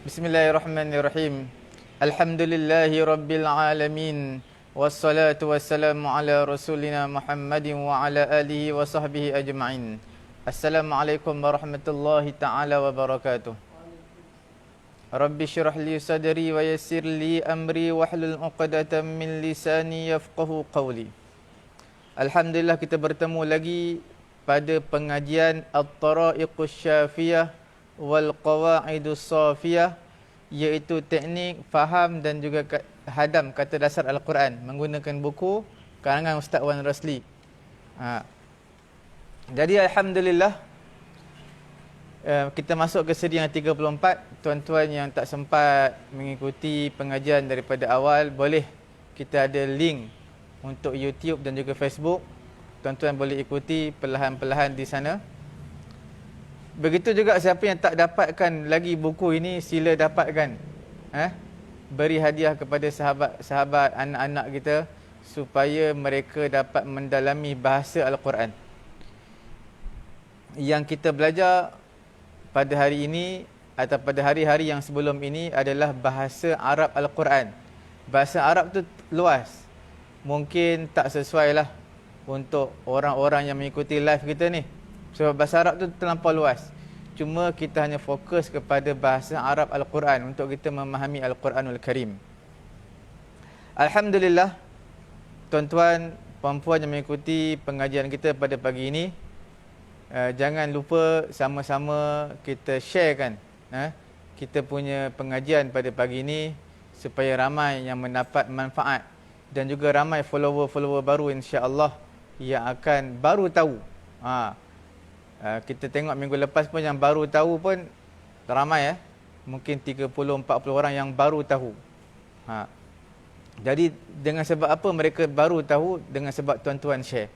Bismillahirrahmanirrahim. Alhamdulillahi rabbil alamin. Wassalatu wassalamu ala rasulina Muhammadin wa ala alihi wa sahbihi ajma'in. Assalamualaikum warahmatullahi ta'ala wabarakatuh. Rabbi syrah li sadri wa yassir li amri wahlul 'uqdatam min lisani yafqahu qawli. Alhamdulillah kita bertemu lagi pada pengajian At-Tara'iqus Syafiyah wal Qawa'idus Safiyah, iaitu teknik faham dan juga hadam kata dasar Al-Quran menggunakan buku karangan Ustaz Wan Rosli. Jadi Alhamdulillah, kita masuk ke seri yang 34. Tuan-tuan yang tak sempat mengikuti pengajian daripada awal, boleh, kita ada link untuk YouTube dan juga Facebook. Tuan-tuan boleh ikuti perlahan-perlahan di sana. Begitu juga siapa yang tak dapatkan lagi buku ini, sila dapatkan. Beri hadiah kepada sahabat-sahabat, anak-anak kita, supaya mereka dapat mendalami bahasa Al-Quran. Yang kita belajar pada hari ini atau pada hari-hari yang sebelum ini adalah bahasa Arab Al-Quran. Bahasa Arab tu luas. Mungkin tak sesuai lah untuk orang-orang yang mengikuti live kita ni. Sebab bahasa Arab tu terlampau luas. Cuma kita hanya fokus kepada bahasa Arab Al-Quran untuk kita memahami Al-Quranul Karim. Alhamdulillah, tuan-tuan, puan-puan yang mengikuti pengajian kita pada pagi ini, jangan lupa sama-sama kita sharekan kita punya pengajian pada pagi ini, supaya ramai yang mendapat manfaat dan juga ramai follower-follower baru insya-Allah yang akan baru tahu. Kita tengok minggu lepas pun yang baru tahu pun ramai, mungkin 30-40 orang yang baru tahu. Jadi dengan sebab apa mereka baru tahu? Dengan sebab tuan-tuan share.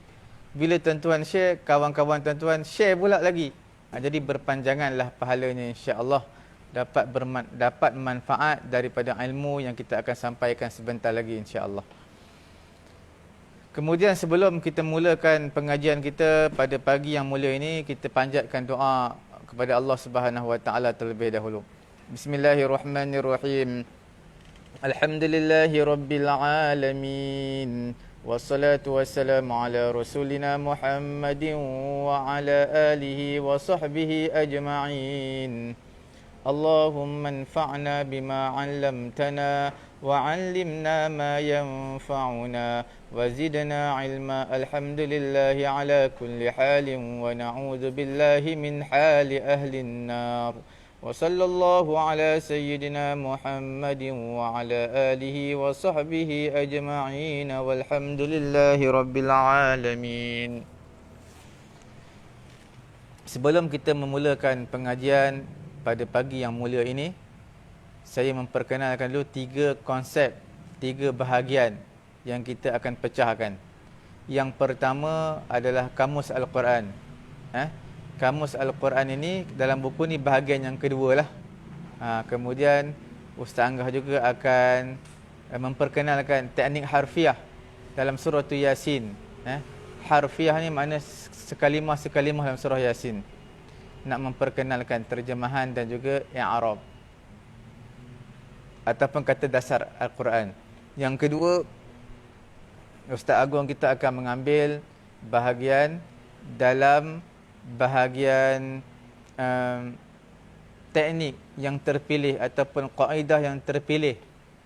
Bila tuan-tuan share, kawan-kawan tuan-tuan share pula lagi. Jadi berpanjanganlah pahalanya insya-Allah, dapat manfaat daripada ilmu yang kita akan sampaikan sebentar lagi insya-Allah. Kemudian sebelum kita mulakan pengajian kita pada pagi yang mulia ini, kita panjatkan doa kepada Allah Subhanahu wa taala terlebih dahulu. Bismillahirrahmanirrahim. Alhamdulillahi rabbil alamin. Wassalatu wassalamu ala rasulina Muhammadin wa ala alihi wa sahbihi ajma'in. Allahumma anfa'na bima 'allamtana وعلمنا ما ينفعنا وزدنا علما الحمد لله على كل حال ونعوذ بالله من حال أهل النار وصلى الله على سيدنا محمد وعلى آله وصحبه أجمعين والحمد لله رب العالمين. Sebelum kita memulakan pengajian pada pagi yang mulia ini, saya memperkenalkan dulu 3 konsep, 3 bahagian yang kita akan pecahkan. Yang pertama adalah Kamus Al-Quran. Kamus Al-Quran ini dalam buku ni bahagian yang kedua lah. Kemudian Ustaz Anggah juga akan memperkenalkan teknik harfiah dalam surah Yasin. Harfiah ni makna sekalimah-sekalimah dalam surah Yasin. Nak memperkenalkan terjemahan dan juga i'rab ataupun kata dasar Al-Quran. Yang kedua, Ustaz Agung kita akan mengambil bahagian dalam bahagian teknik yang terpilih ataupun kaedah yang terpilih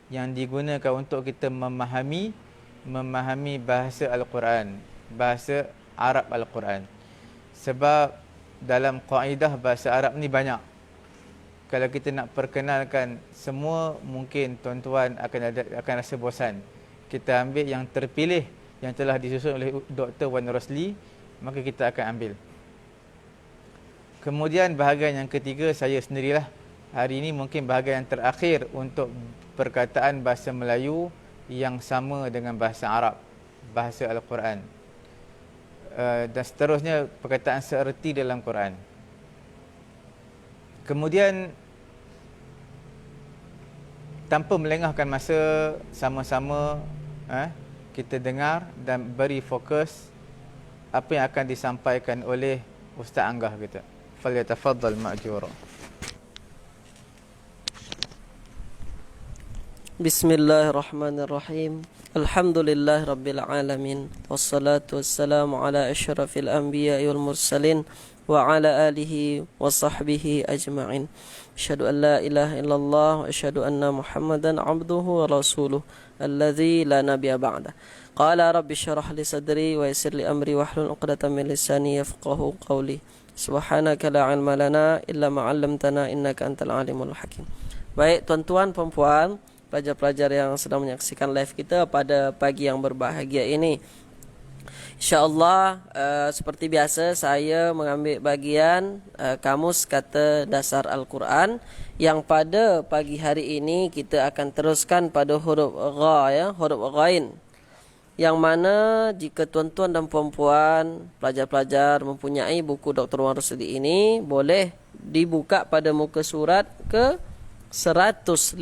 yang digunakan untuk kita memahami bahasa Al-Quran, bahasa Arab Al-Quran. Sebab dalam kaedah bahasa Arab ni banyak. Kalau kita nak perkenalkan semua, mungkin tuan-tuan akan rasa bosan. Kita ambil yang terpilih yang telah disusun oleh Dr. Wan Rosli, maka kita akan ambil. Kemudian bahagian yang ketiga, saya sendirilah. Hari ini mungkin bahagian yang terakhir untuk perkataan bahasa Melayu yang sama dengan bahasa Arab, bahasa Al-Quran. Dan seterusnya perkataan seerti dalam Quran. Kemudian tanpa melengahkan masa, sama-sama kita dengar dan beri fokus apa yang akan disampaikan oleh Ustaz Anggah kita. Falyatafaddal ma'jura. Bismillahirrahmanirrahim. Alhamdulillah rabbil alamin. Wassalatu wassalamu ala asyrafil anbiya'i wal mursalin wa ala alihi wa sahbihi ajma'in. Asyhadu an la ilaha illallah wa asyhadu anna Muhammadan abduhu wa rasuluh alladzi la nabiyya ba'da. Qala rabbi syrah li sadri wa yassir li amri wahlul 'uqdatam min lisani yafqahu qawli. Subhanaka la 'ilma lana illa ma 'allamtana innaka antal alimul hakim. Baik tuan-tuan puan-puan, pelajar-pelajar yang sedang menyaksikan live kita pada pagi yang berbahagia ini, InsyaAllah seperti biasa saya mengambil bagian kamus kata dasar Al-Quran, yang pada pagi hari ini kita akan teruskan pada huruf gha, ya, huruf ghain, yang mana jika tuan-tuan dan puan-puan pelajar-pelajar mempunyai buku Dr. Wan Rusdi ini, boleh dibuka pada muka surat ke 159.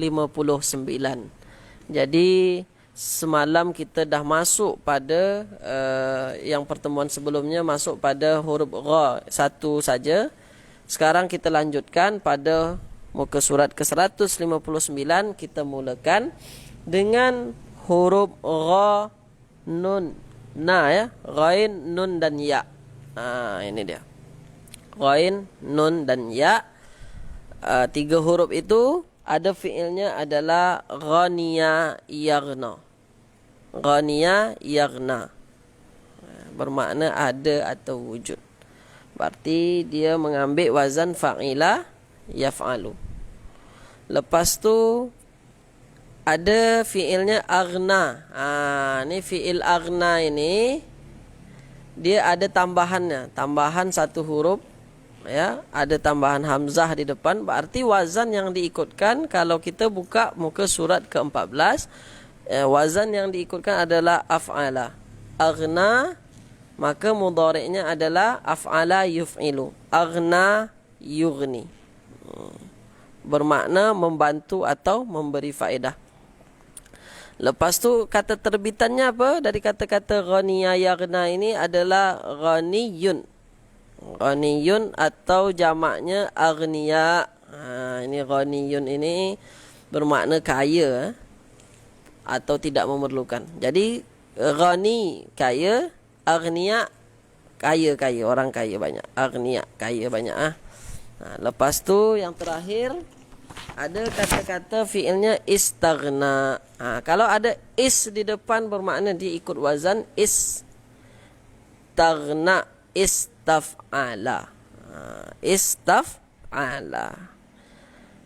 Jadi semalam kita dah masuk pada yang pertemuan sebelumnya masuk pada huruf gha satu saja. Sekarang kita lanjutkan pada muka surat ke 159. Kita mulakan dengan huruf gha, nun, na, ya, ghain, nun dan ya. Ini dia. Ghain, nun dan ya. Tiga huruf itu ada fiilnya adalah ghaniya yaghna. Ghaniya yaghna bermakna ada atau wujud. Berarti dia mengambil wazan fa'ila yaf'alu. Lepas tu ada fiilnya aghna. Ni fiil aghna ini dia ada tambahannya, tambahan satu huruf, ya, ada tambahan hamzah di depan. Berarti wazan yang diikutkan kalau kita buka muka surat ke-14, wazan yang diikutkan adalah af'ala. Aghna, maka mudhari'nya adalah af'ala yuf'ilu. Aghna yughni, bermakna membantu atau memberi faedah. Lepas tu kata terbitannya apa dari kata-kata ghaniya yaghna ini adalah ghaniyun. Ghaniyun atau jamaknya aghniya. Ini ghaniyun ini bermakna kaya atau tidak memerlukan. Jadi ghani kaya, aghniya kaya-kaya, orang kaya banyak. Aghniya kaya banyak. Lepas tu yang terakhir ada kata-kata fiilnya istaghna. Kalau ada is di depan bermakna dia ikut wazan istaghna, istaf'ala. Istaf'ala,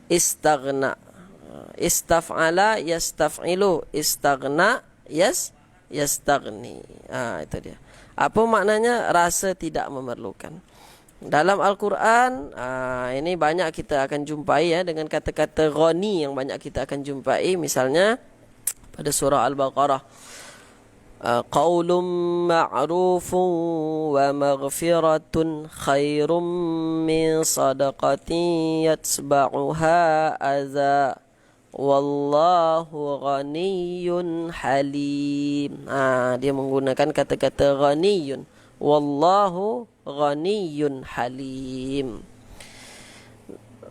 istaghna, istaf'ala yastaf'ilu, istaghna yastaghni. Itu dia. Apa maknanya? Rasa tidak memerlukan. Dalam Al-Quran ini banyak kita akan jumpai, ya, dengan kata-kata ghani yang banyak kita akan jumpai. Misalnya pada surah Al-Baqarah, qaulun ma'rufun wa maghfiratun khairum min sadaqatin yatsba'uha adza wallahu ghaniyyun halim. Dia menggunakan kata-kata ghaniyun. Wallahu ghaniyyun halim,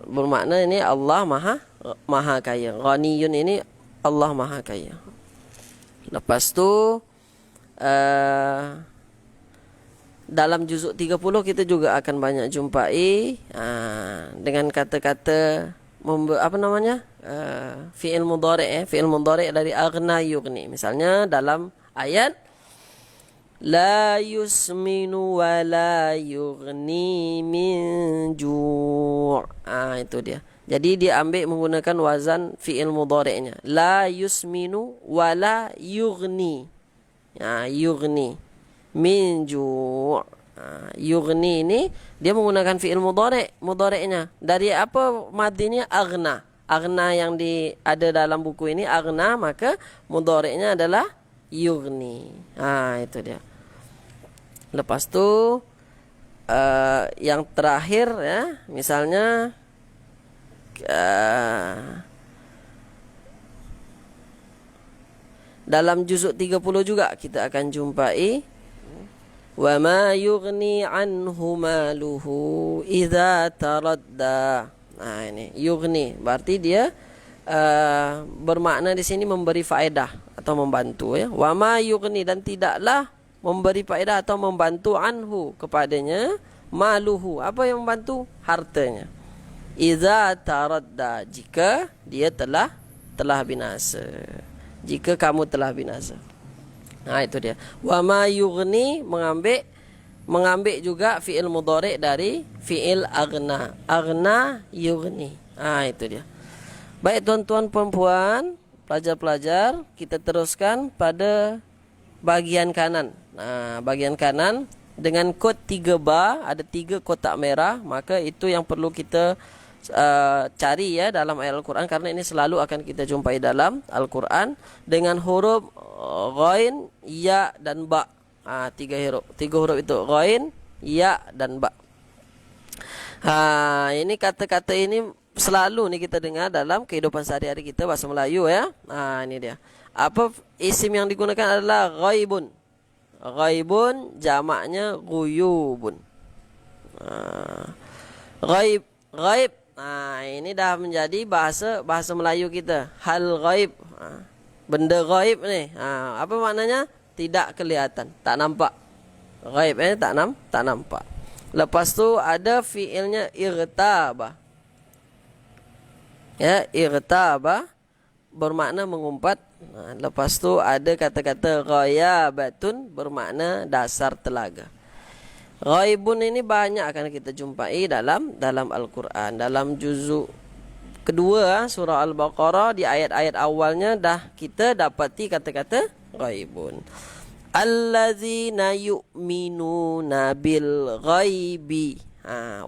bermakna ini Allah maha kaya. Ghaniyun ini Allah maha kaya. Lepas tu dalam juzuk 30 kita juga akan banyak jumpai dengan kata-kata apa namanya, fi'il mudhari', fi'il mudhari' dari aghna yughni. Misalnya dalam ayat la yusminu wa la yughni min ju'. Itu dia. Jadi dia ambil menggunakan wazan fi'il mudhari'nya. La yusminu wa la yughni. Yughni min ju'. Yughni ini dia menggunakan fi'il mudhari'nya. Dari apa madinya? Aghna. Aghna yang ada dalam buku ini aghna, maka mudhari'nya adalah yughni. Itu dia. Lepas tu yang terakhir, ya, misalnya dalam juzuk 30 juga kita akan jumpai wa ma yughni anhu maluhu idza taradda. Ini yughni berarti dia bermakna di sini memberi faedah atau membantu ya. Wa ma yughni, dan tidaklah memberi faedah atau membantu anhu kepadanya maluhu, apa yang membantu? Hartanya. Iza taradda, jika dia telah binasa. Jika kamu telah binasa. Nah, itu dia. Wa ma yughni, mengambil juga fi'il mudhari' dari fi'il aghna. Aghna yughni. Ah, itu dia. Baik tuan-tuan puan-puan, pelajar-pelajar, kita teruskan pada bagian kanan. Nah, bagian kanan dengan kod 3 bar, ada 3 kotak merah, maka itu yang perlu kita cari ya dalam ayat Al-Quran, karena ini selalu akan kita jumpai dalam Al-Quran dengan huruf ghain, ya dan ba. 3 huruf itu ghain, ya dan ba. Ini kata-kata ini selalu nih kita dengar dalam kehidupan sehari-hari kita bahasa Melayu ya. Ini dia. Apa isim yang digunakan adalah ghaibun. Ghaibun jamaknya ghuyubun. Ghaib. Ini dah menjadi bahasa Melayu kita. Hal ghaib. Benda ghaib nih. Apa maknanya? Tidak kelihatan, tak nampak. Ghaib tak nampak. Lepas tu ada fiilnya irtaba. Ya, irtaba bermakna mengumpat. Lepas tu ada kata-kata ghayabatun bermakna dasar telaga. Ghaibun ini banyak akan kita jumpai dalam Al-Quran. Dalam juzuk kedua surah Al-Baqarah, di ayat-ayat awalnya dah kita dapati kata-kata ghaibun. Allazina yu'minuna bil ghaibi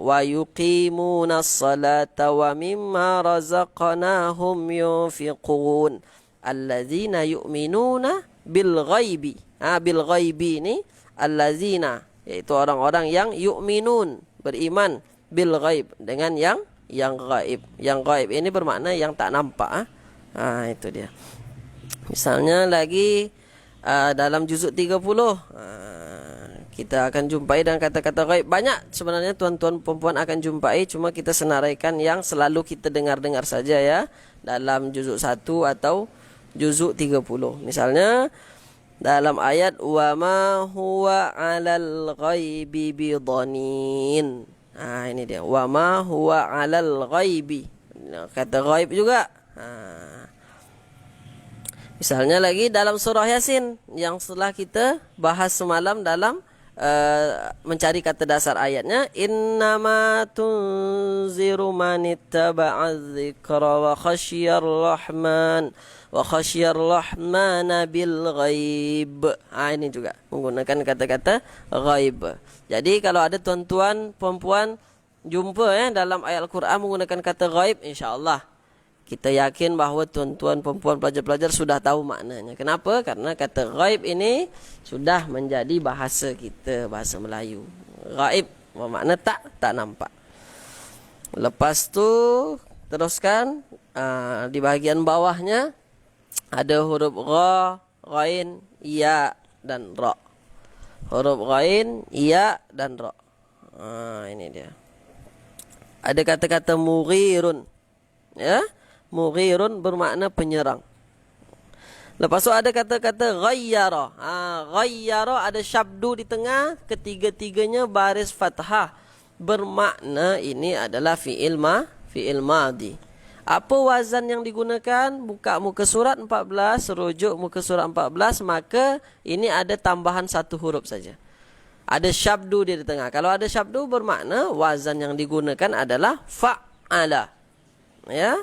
wa yuqimuna as-salata wa mimma razaqnahum yunfiqun. Allazina yu'minuna bil ghaibi. Bil ghaibi ini allazina, yaitu orang-orang yang yu'minun, beriman, bil ghaib, dengan yang gaib. Yang gaib ini bermakna yang tak nampak. Itu dia. Misalnya lagi dalam juzuk 30 kita akan jumpai dan kata-kata ghaib banyak sebenarnya tuan-tuan perempuan akan jumpai, cuma kita senaraikan yang selalu kita dengar-dengar saja ya, dalam juzuk 1 atau juzuk 30. Misalnya dalam ayat wa ma huwa 'alal ghaibi bidhanin. Ini dia, wa ma huwa 'alal ghaibi. Kata ghaib juga. Misalnya lagi dalam surah Yasin yang setelah kita bahas semalam dalam mencari kata dasar ayatnya, innama tunziru manittaba'a dzikra wa khasyiyar rahmana bil ghaib. Ini juga menggunakan kata-kata ghaib. Jadi kalau ada tuan-tuan perempuan jumpa dalam ayat Al-Quran menggunakan kata ghaib, insya-Allah kita yakin bahawa tuan-tuan perempuan pelajar-pelajar sudah tahu maknanya. Kenapa? Karena kata ghaib ini sudah menjadi bahasa kita, bahasa Melayu. Ghaib bermakna tak nampak. Lepas tu teruskan di bahagian bawahnya ada huruf gha, ghain, ya dan ra. Huruf ghain, ya dan ra. Ini dia. Ada kata-kata mughirun. Ya, mughirun bermakna penyerang. Lepas tu ada kata-kata ghayyara. Ghayyara ada syabdu di tengah, ketiga-tiganya baris fathah. Bermakna ini adalah fi'il madhi. Apa wazan yang digunakan? Buka muka surat 14, rujuk muka surat 14, maka ini ada tambahan satu huruf saja. Ada syabdu di tengah. Kalau ada syabdu bermakna wazan yang digunakan adalah fa'ala. Ya,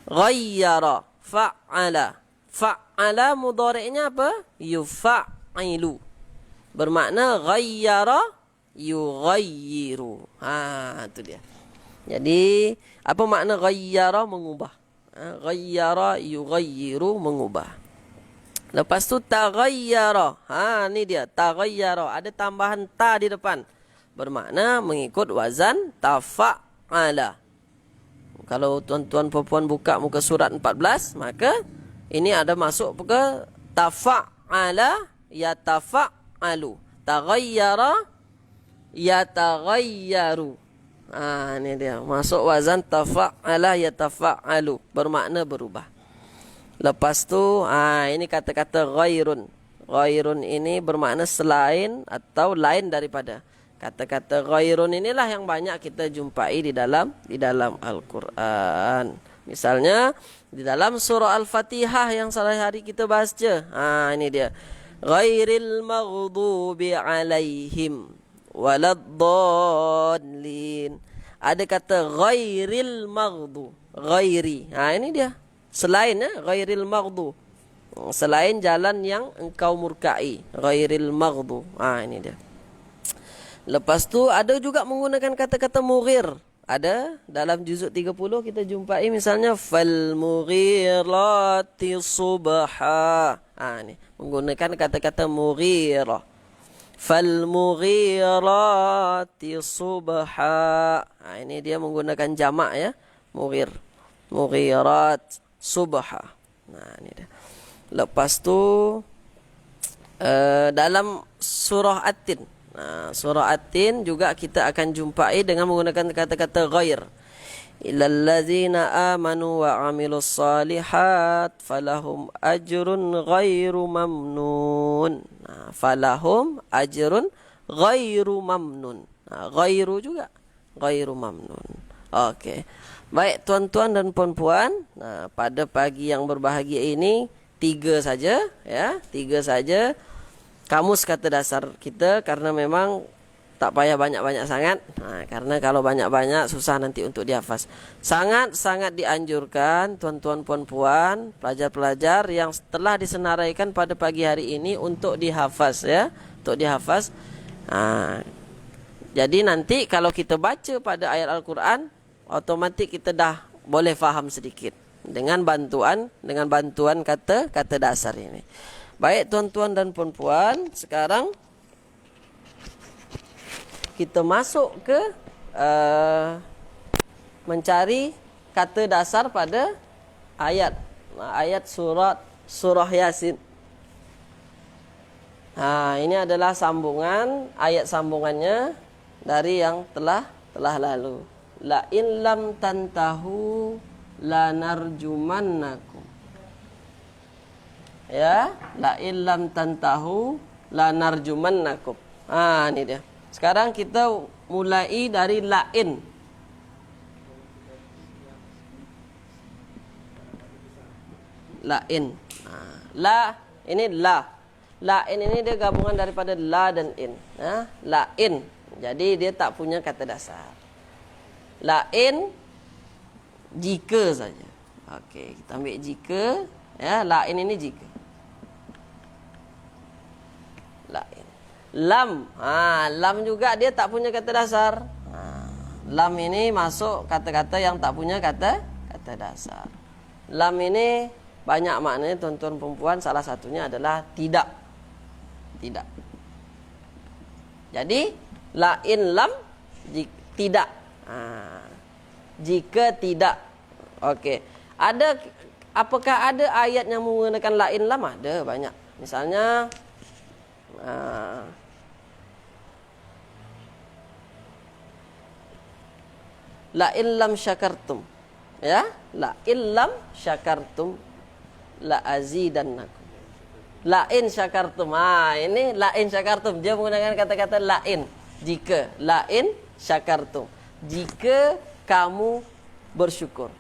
ghayyara, fa'ala. Fa'ala mudhari'nya apa? Yufa'ilu. Bermakna ghayyara yughayyiru. Itu dia. Jadi apa makna ghayyara? Mengubah. Ghayyara yughayyiru, mengubah. Lepas tu taghayyara. Ni dia, taghayyara, ada tambahan ta di depan. Bermakna mengikut wazan tafa'ala. Kalau tuan-tuan perempuan buka muka surat 14, maka ini ada masuk ke tafa'ala yatafa'alu. Taghayyara yataghayyaru. Ini dia. Masuk wazan tafa'ala yatafa'alu. Bermakna berubah. Lepas tu, ini kata-kata ghairun. Ghairun ini bermakna selain atau lain daripada. Kata-kata ghairun inilah yang banyak kita jumpai di dalam Al-Quran. Misalnya, di dalam surah Al-Fatihah yang sehari hari kita baca. Ini dia. Ghairil maghdubi alaihim waladdallin. Ada kata ghairil maghdu, ghairi. Ini dia. Selain ghairil maghdu. Selain jalan yang engkau murkai, ghairil maghdu. Ini dia. Lepas tu ada juga menggunakan kata-kata mughir. Ada dalam juzuk 30 kita jumpai misalnya fal mughirati subha. Ini menggunakan kata-kata mughirah. Falmughirati subha. Ini dia menggunakan jamak ya. Mughir. Mughirat subha. Ini dia. Lepas tu dalam surah At-Tin. Surah At-Tin juga kita akan jumpai dengan menggunakan kata-kata ghair. Illal ladzina amanu wa 'amilus shalihat falahum ajrun ghairu mamnun. Falahum ajrun ghairu mamnun. Ghairu juga ghairu mamnun. Okey. Baik tuan-tuan dan puan-puan, pada pagi yang berbahagia ini 3 saja ya, 3 saja kamus kata dasar kita, karena memang tak payah banyak-banyak sangat. Karena kalau banyak-banyak susah nanti untuk dihafaz. Sangat-sangat dianjurkan tuan-tuan puan-puan, pelajar-pelajar yang telah disenaraikan pada pagi hari ini untuk dihafaz ya, untuk dihafaz. Jadi nanti kalau kita baca pada ayat Al-Quran, otomatik kita dah boleh faham sedikit dengan bantuan kata dasar ini. Baik tuan-tuan dan puan-puan, sekarang kita masuk ke mencari kata dasar pada ayat surah Yasin. Ini adalah sambungan, ayat sambungannya dari yang telah lalu. La in lam tantahu lanarjumannakum. Ya, la in lam tantahu lanarjumannakum. Ini dia. Sekarang kita mulai dari lain. Lain. Ini la. Lain ini dia gabungan daripada la dan in. Lain. Jadi dia tak punya kata dasar. Lain jika saja. Okey, kita ambil jika. Ya, lain ini jika. Lain. Lam. Lam juga dia tak punya kata dasar. Lam ini masuk kata-kata yang tak punya kata dasar. Lam ini banyak maknanya tuan-tuan perempuan, salah satunya adalah tidak. Tidak. Jadi lain lam tidak. Jika tidak. Okey. Apakah ada ayat yang menggunakan lain lam? Ada banyak. Misalnya la illam syakartum. Ya, la illam syakartum la azidannakum. La in syakartum. Ini la in syakartum, dia menggunakan kata-kata lain. Jika, la in syakartum. Jika kamu bersyukur.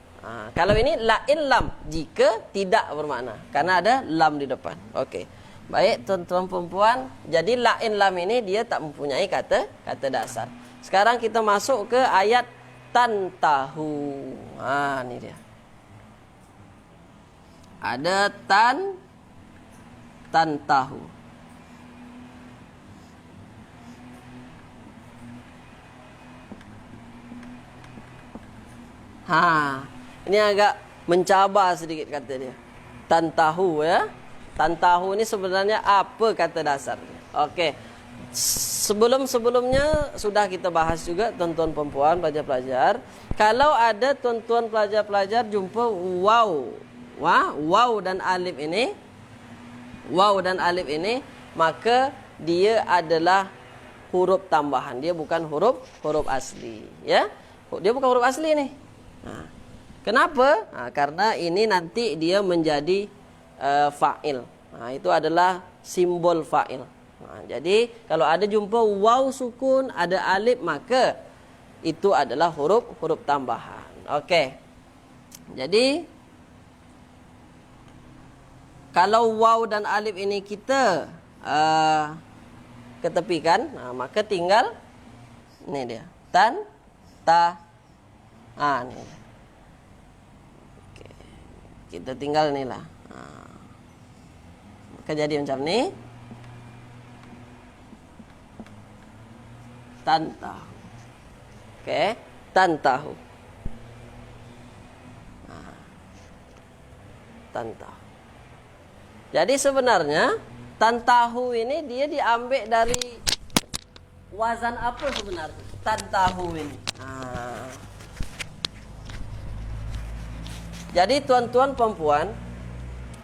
Kalau ini la in lam, jika tidak bermakna, karena ada lam di depan. Okey. Baik tuan-tuan perempuan, jadi la in lam ini dia tak mempunyai kata dasar. Sekarang kita masuk ke ayat tantahu. Ini dia. Ada tantahu. Ini agak mencabar sedikit kata dia. Tantahu ya. Tantahu ini sebenarnya apa kata dasarnya? Okey. Sebelumnya sudah kita bahas juga tuan-tuan perempuan, pelajar-pelajar. Kalau ada tuan-tuan pelajar-pelajar jumpa waw dan alif ini, maka dia adalah huruf tambahan. Dia bukan huruf asli, ya. Dia bukan huruf asli nih. Nah, kenapa? Nah, karena ini nanti dia menjadi fa'il. Nah, itu adalah simbol fa'il. Nah, jadi kalau ada jumpa waw sukun, ada alif, maka itu adalah huruf tambahan. Okey. Jadi kalau waw dan alif ini kita ketepikan, nah, maka tinggal ini dia. Ini. Okey. Kita tinggal inilah. Maka jadi macam ni. Tantahu. Okey, tantahu. Tantahu. Jadi sebenarnya tantahu ini dia diambil dari wazan apa sebenarnya? Tantahu ini. Jadi tuan-tuan perempuan,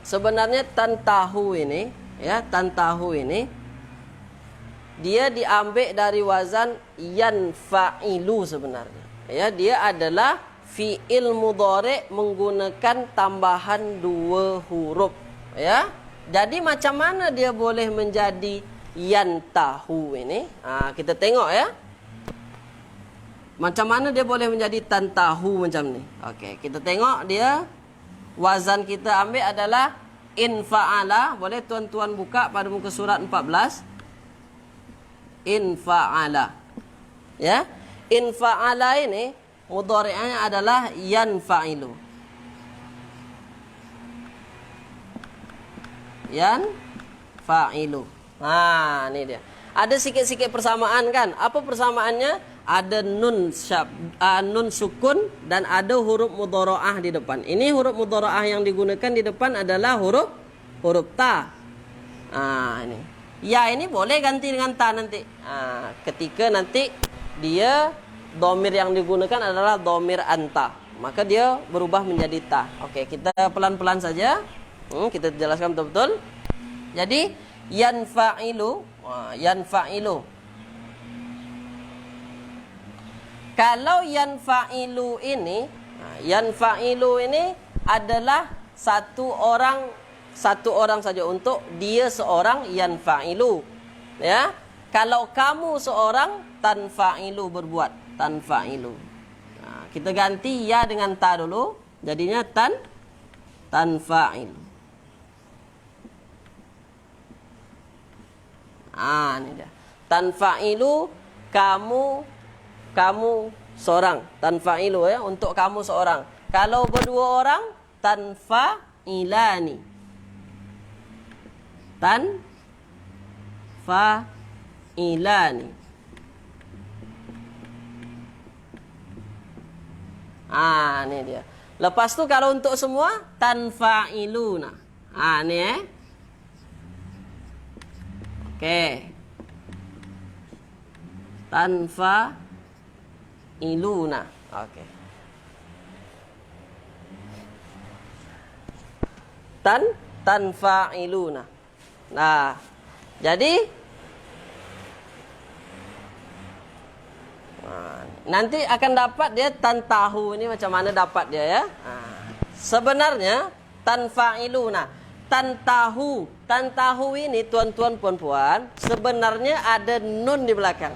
sebenarnya tantahu ini, ya, tantahu ini dia diambil dari wazan yanfa'ilu sebenarnya. Ya, dia adalah fi'il mudhari' menggunakan tambahan 2 huruf. Ya. Jadi macam mana dia boleh menjadi yantahu ini? Kita tengok ya. Macam mana dia boleh menjadi tantahu macam ni? Okey, kita tengok dia. Wazan kita ambil adalah infa'ala. Boleh tuan-tuan buka pada muka surat 14. Infa'ala. Ya. Infa'ala ini mudhari'nya adalah yanfa'ilu. Yanfa'ilu. Ini dia. Ada sikit-sikit persamaan kan? Apa persamaannya? Ada nun sukun dan ada huruf mudhara'ah di depan. Ini huruf mudhara'ah yang digunakan di depan adalah huruf ta. Ini. Ya, ini boleh ganti dengan ta nanti. Ketika nanti dia dhamir yang digunakan adalah dhamir anta, maka dia berubah menjadi ta. Okey, kita pelan-pelan saja. Kita jelaskan betul-betul. Jadi yanfa'ilu, yanfa'ilu. Kalau yanfa'ilu ini adalah satu orang saja, untuk dia seorang yanfa'ilu. Ya. Kalau kamu seorang tanfa'ilu, berbuat tanfa'ilu. Kita ganti ya dengan ta dulu, jadinya tanfa'il. Ini dia. Tanfa'ilu, kamu seorang. Tanfa'ilu, ya, untuk kamu seorang. Kalau berdua orang, tanfa'ilani. Tanfa'ilani. Ini dia. Lepas tu kalau untuk semua, tanfa'iluna. Ni Okey. Tanfa'iluna. Okey. Tanfa'iluna. Nah, jadi nanti akan dapat dia tantahu ini macam mana dapat dia, ya. Sebenarnya tanfa'iluna, tantahu ini tuan-tuan puan-puan sebenarnya ada nun di belakang.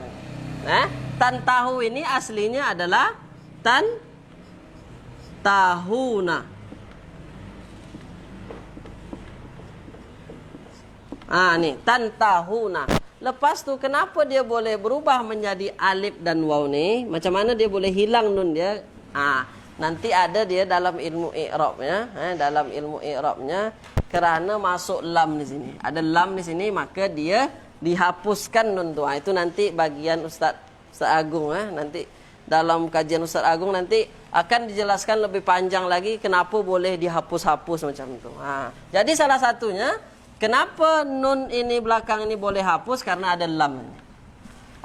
Tantahu ini aslinya adalah tahuna. Ni tantahuna. Lepas tu kenapa dia boleh berubah menjadi alif dan waw ni? Macam mana dia boleh hilang nun dia? Nanti ada dia dalam ilmu i'rabnya, dalam ilmu i'rabnya, kerana masuk lam di sini. Ada lam di sini, maka dia dihapuskan nun tu. Itu nanti bagian Ustaz Agung, nanti dalam kajian Ustaz Agung nanti akan dijelaskan lebih panjang lagi kenapa boleh dihapus-hapus macam itu. Jadi salah satunya kenapa nun ini belakang ini boleh hapus, karena ada lam.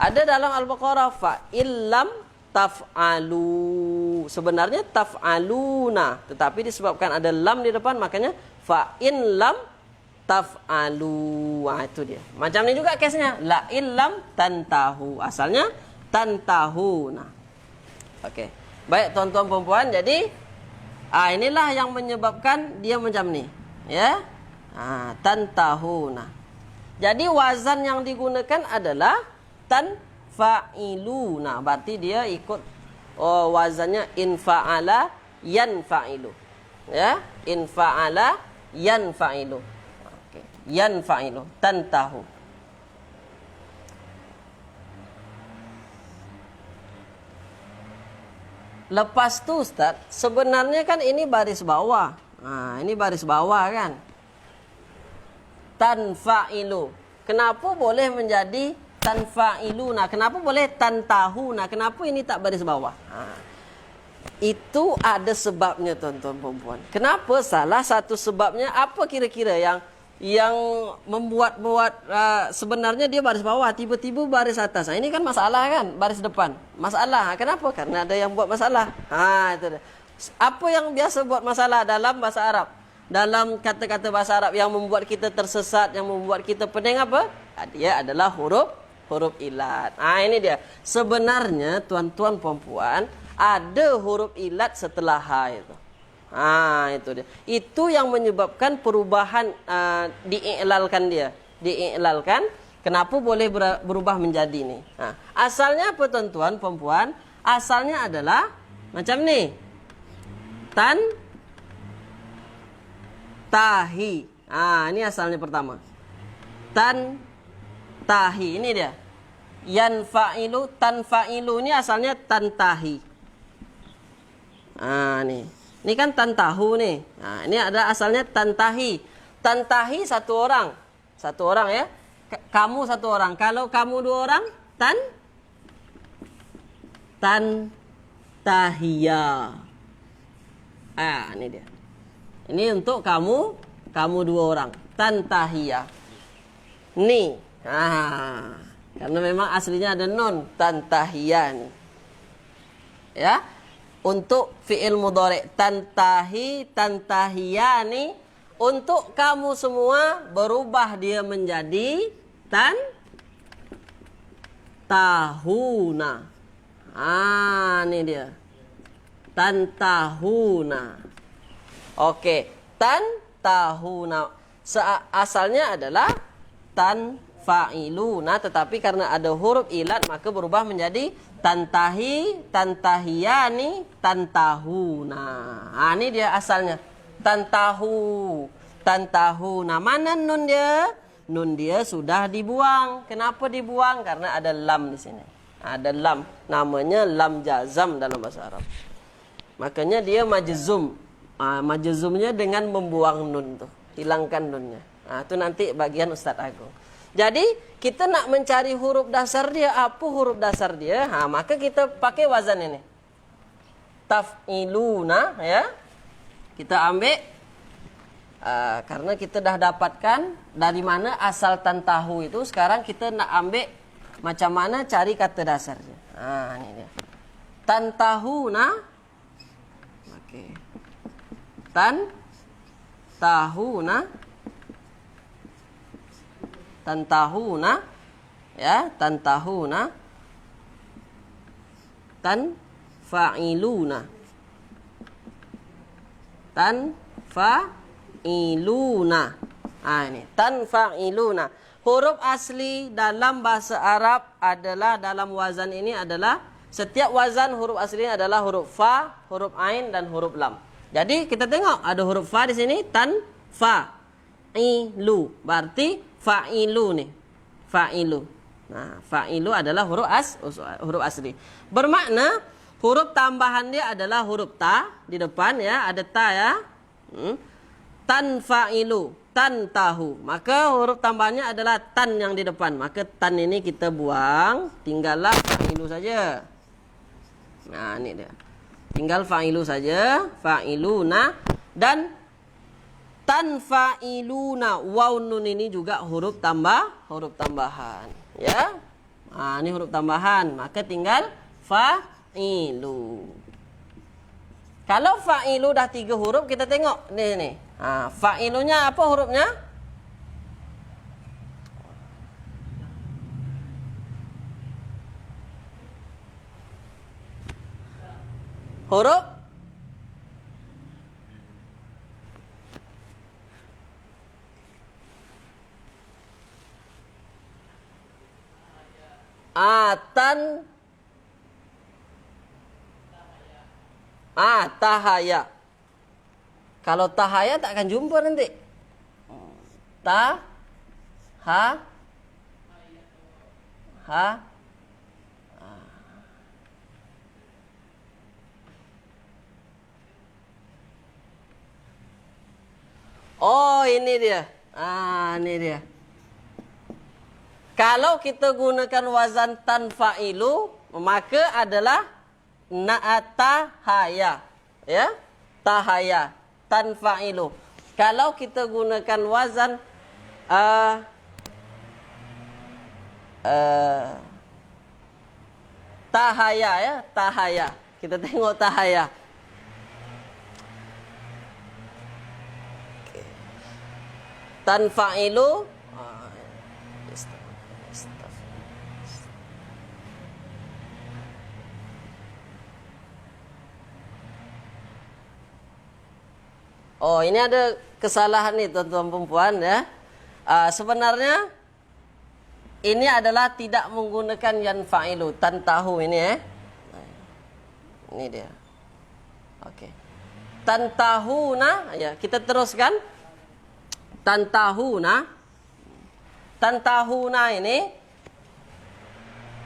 Ada dalam Al-Baqarah, fa illam taf'alu. Sebenarnya taf'aluna, tetapi disebabkan ada lam di depan, makanya fa in lam taf'alu. Itu dia. Macam ni juga kesnya, la illam tantahu. Asalnya tantahuna. Okey. Baik tuan-tuan perempuan, jadi inilah yang menyebabkan dia macam ni. Ya. Tantahuna. Jadi wazan yang digunakan adalah tanfa'iluna. Berarti dia ikut wazannya infa'ala yanfa'ilu. Ya, infa'ala yanfa'ilu. Okey, yanfa'ilu, tantahu. Lepas tu Ustaz, sebenarnya kan ini baris bawah. Ini baris bawah kan. Tanfa'ilu. Kenapa boleh menjadi tanfa'iluna? Kenapa boleh tantahuna? Kenapa ini tak baris bawah? Itu ada sebabnya tuan-tuan perempuan. Kenapa? Salah satu sebabnya apa kira-kira yang membuat sebenarnya dia baris bawah, tiba-tiba baris atas. Ini kan masalah kan, baris depan. Masalah. Kenapa? Karena ada yang buat masalah. Itu dia. Apa yang biasa buat masalah dalam bahasa Arab? Dalam kata-kata bahasa Arab yang membuat kita tersesat, yang membuat kita pening apa? Dia adalah huruf ilat. Ini dia. Sebenarnya tuan-tuan perempuan ada huruf ilat setelah ha itu. Itu dia. Itu yang menyebabkan perubahan diiklalkan dia. Diiklalkan. Kenapa boleh berubah menjadi ni? Asalnya apa tuan-tuan perempuan? Asalnya adalah macam ni. Tahi. Ini asalnya pertama. Tahi. Ini dia. Yanfa'ilu, tanfa'ilu. Ini asalnya tantahi. Nih. Ini kan tantahu nih. Ini ada asalnya tantahi. Tantahi satu orang. Satu orang ya. Kamu satu orang. Kalau kamu dua orang, tantahiyah. Ini dia. Ini untuk kamu dua orang. Tantahiyah. Nih. Karena memang aslinya ada nun. Tantahiyan. Ya. Untuk fi'il mudhari' tantahi, tantahiyani. Untuk kamu semua berubah dia menjadi tahuna. Ini dia. Tantahuna. Oke, tantahuna. Asalnya adalah tanfa'iluna, tetapi karena ada huruf ilat maka berubah menjadi tantahi, tantahiyani, tantahuna. Ini dia asalnya. Tantahu, tantahuna. Mana nun dia? Nun dia sudah dibuang. Kenapa dibuang? Karena ada lam di sini. Ada lam. Namanya lam jazam dalam bahasa Arab. Makanya dia majzum. Majzumnya dengan membuang nun tuh, hilangkan nunnya. Itu nanti bagian Ustaz Agung. Jadi kita nak mencari huruf dasar dia, apa huruf dasar dia? Maka kita pakai wazan ini. Taf'iluna ya. Kita ambil karena kita dah dapatkan dari mana asal tantahu itu, sekarang kita nak ambil macam mana cari kata dasarnya. Ini dia. Tantahuna. Okey. Tantahuna ya, tantahuna, tanfa'iluna, ini tanfa'iluna. Huruf asli dalam bahasa Arab adalah, dalam wazan ini adalah, setiap wazan huruf asli adalah huruf fa, huruf ain dan huruf lam. Jadi kita tengok ada huruf fa di sini, tanfa'ilu. Berarti fa'ilu nih. Fa'ilu. Fa'ilu adalah huruf asli. Bermakna huruf tambahan dia adalah huruf ta di depan ya, ada ta ya. Tanfa'ilu, tantahu. Maka huruf tambahannya adalah tan yang di depan. Maka tan ini kita buang, tinggallah fa'ilu saja. Ini dia. Tinggal fa'ilu saja, fa'iluna, dan tanfa'iluna. Waw nun ini juga huruf tambahan, ya. Ini huruf tambahan, maka tinggal fa'ilu. Kalau fa'ilu dah 3 huruf, kita tengok nih. Fa'ilunya apa hurufnya? huruf atan tahaya. Kalau tahaya tak akan jumpa nanti. Ta ha ha. Oh, ini dia. Ini dia. Kalau kita gunakan wazan tanfa'ilu, maka adalah tahaya. Ya? Tahaya. Tanfa'ilu. Kalau kita gunakan wazan tahaya, ya, tahaya. Kita tengok tahaya. Tanfa'ilu. Oh, ini ada kesalahan nih tuan-tuan perempuan ya. Sebenarnya ini adalah tidak menggunakan yanfa'ilu, tantahu ini ya. Ini dia. Oke. Tantahuna, ya, kita teruskan. Tantahuna. Tantahuna ini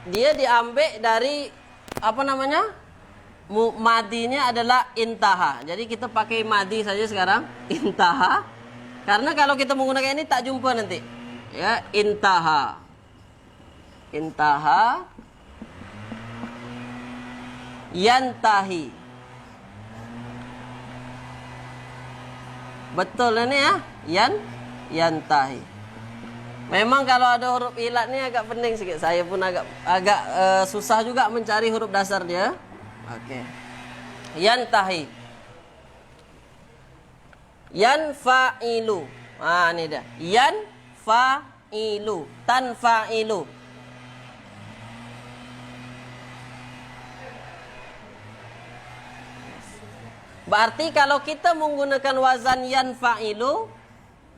dia diambil dari apa namanya? Madinya adalah intaha. Jadi kita pakai madi saja sekarang, intaha. Karena kalau kita menggunakan ini tak jumpa nanti. Ya, intaha. Intaha. Yantahi. Betul ini ya? Yantahi. Memang kalau ada huruf ilat ni agak pening sikit. Saya pun agak susah juga mencari huruf dasar dia. Okey. Yantahi. Yanfa'ilu. Ini dia. Yanfa'ilu. Tanfa'ilu. Berarti kalau kita menggunakan wazan yanfa'ilu,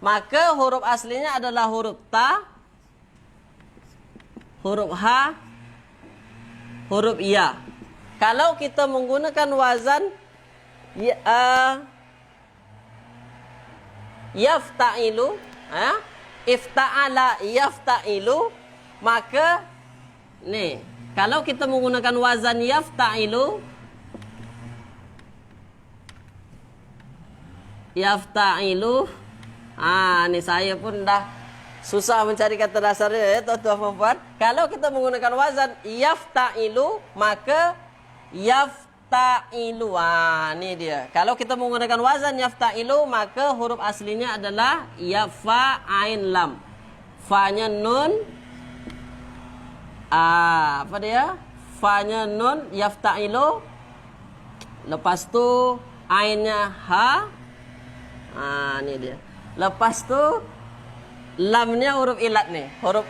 maka huruf aslinya adalah huruf ta, huruf ha, huruf ya. Kalau kita menggunakan wazan yafta'ilu, ifta'ala yafta'ilu, maka nih, kalau kita menggunakan wazan yafta'ilu, ini saya pun dah susah mencari kata dasarnya ya tuan-tuan perempuan. Kalau kita menggunakan wazan yafta'ilu, maka yafta'ilu. Ini dia. Kalau kita menggunakan wazan yafta'ilu, maka huruf aslinya adalah yafa ain lam. Fa-nya nun. Apa dia? Fa-nya nun yafta'ilu. Lepas tu ainnya ha. Ini dia. Lepas tu lamnya huruf ilat nih. Huruf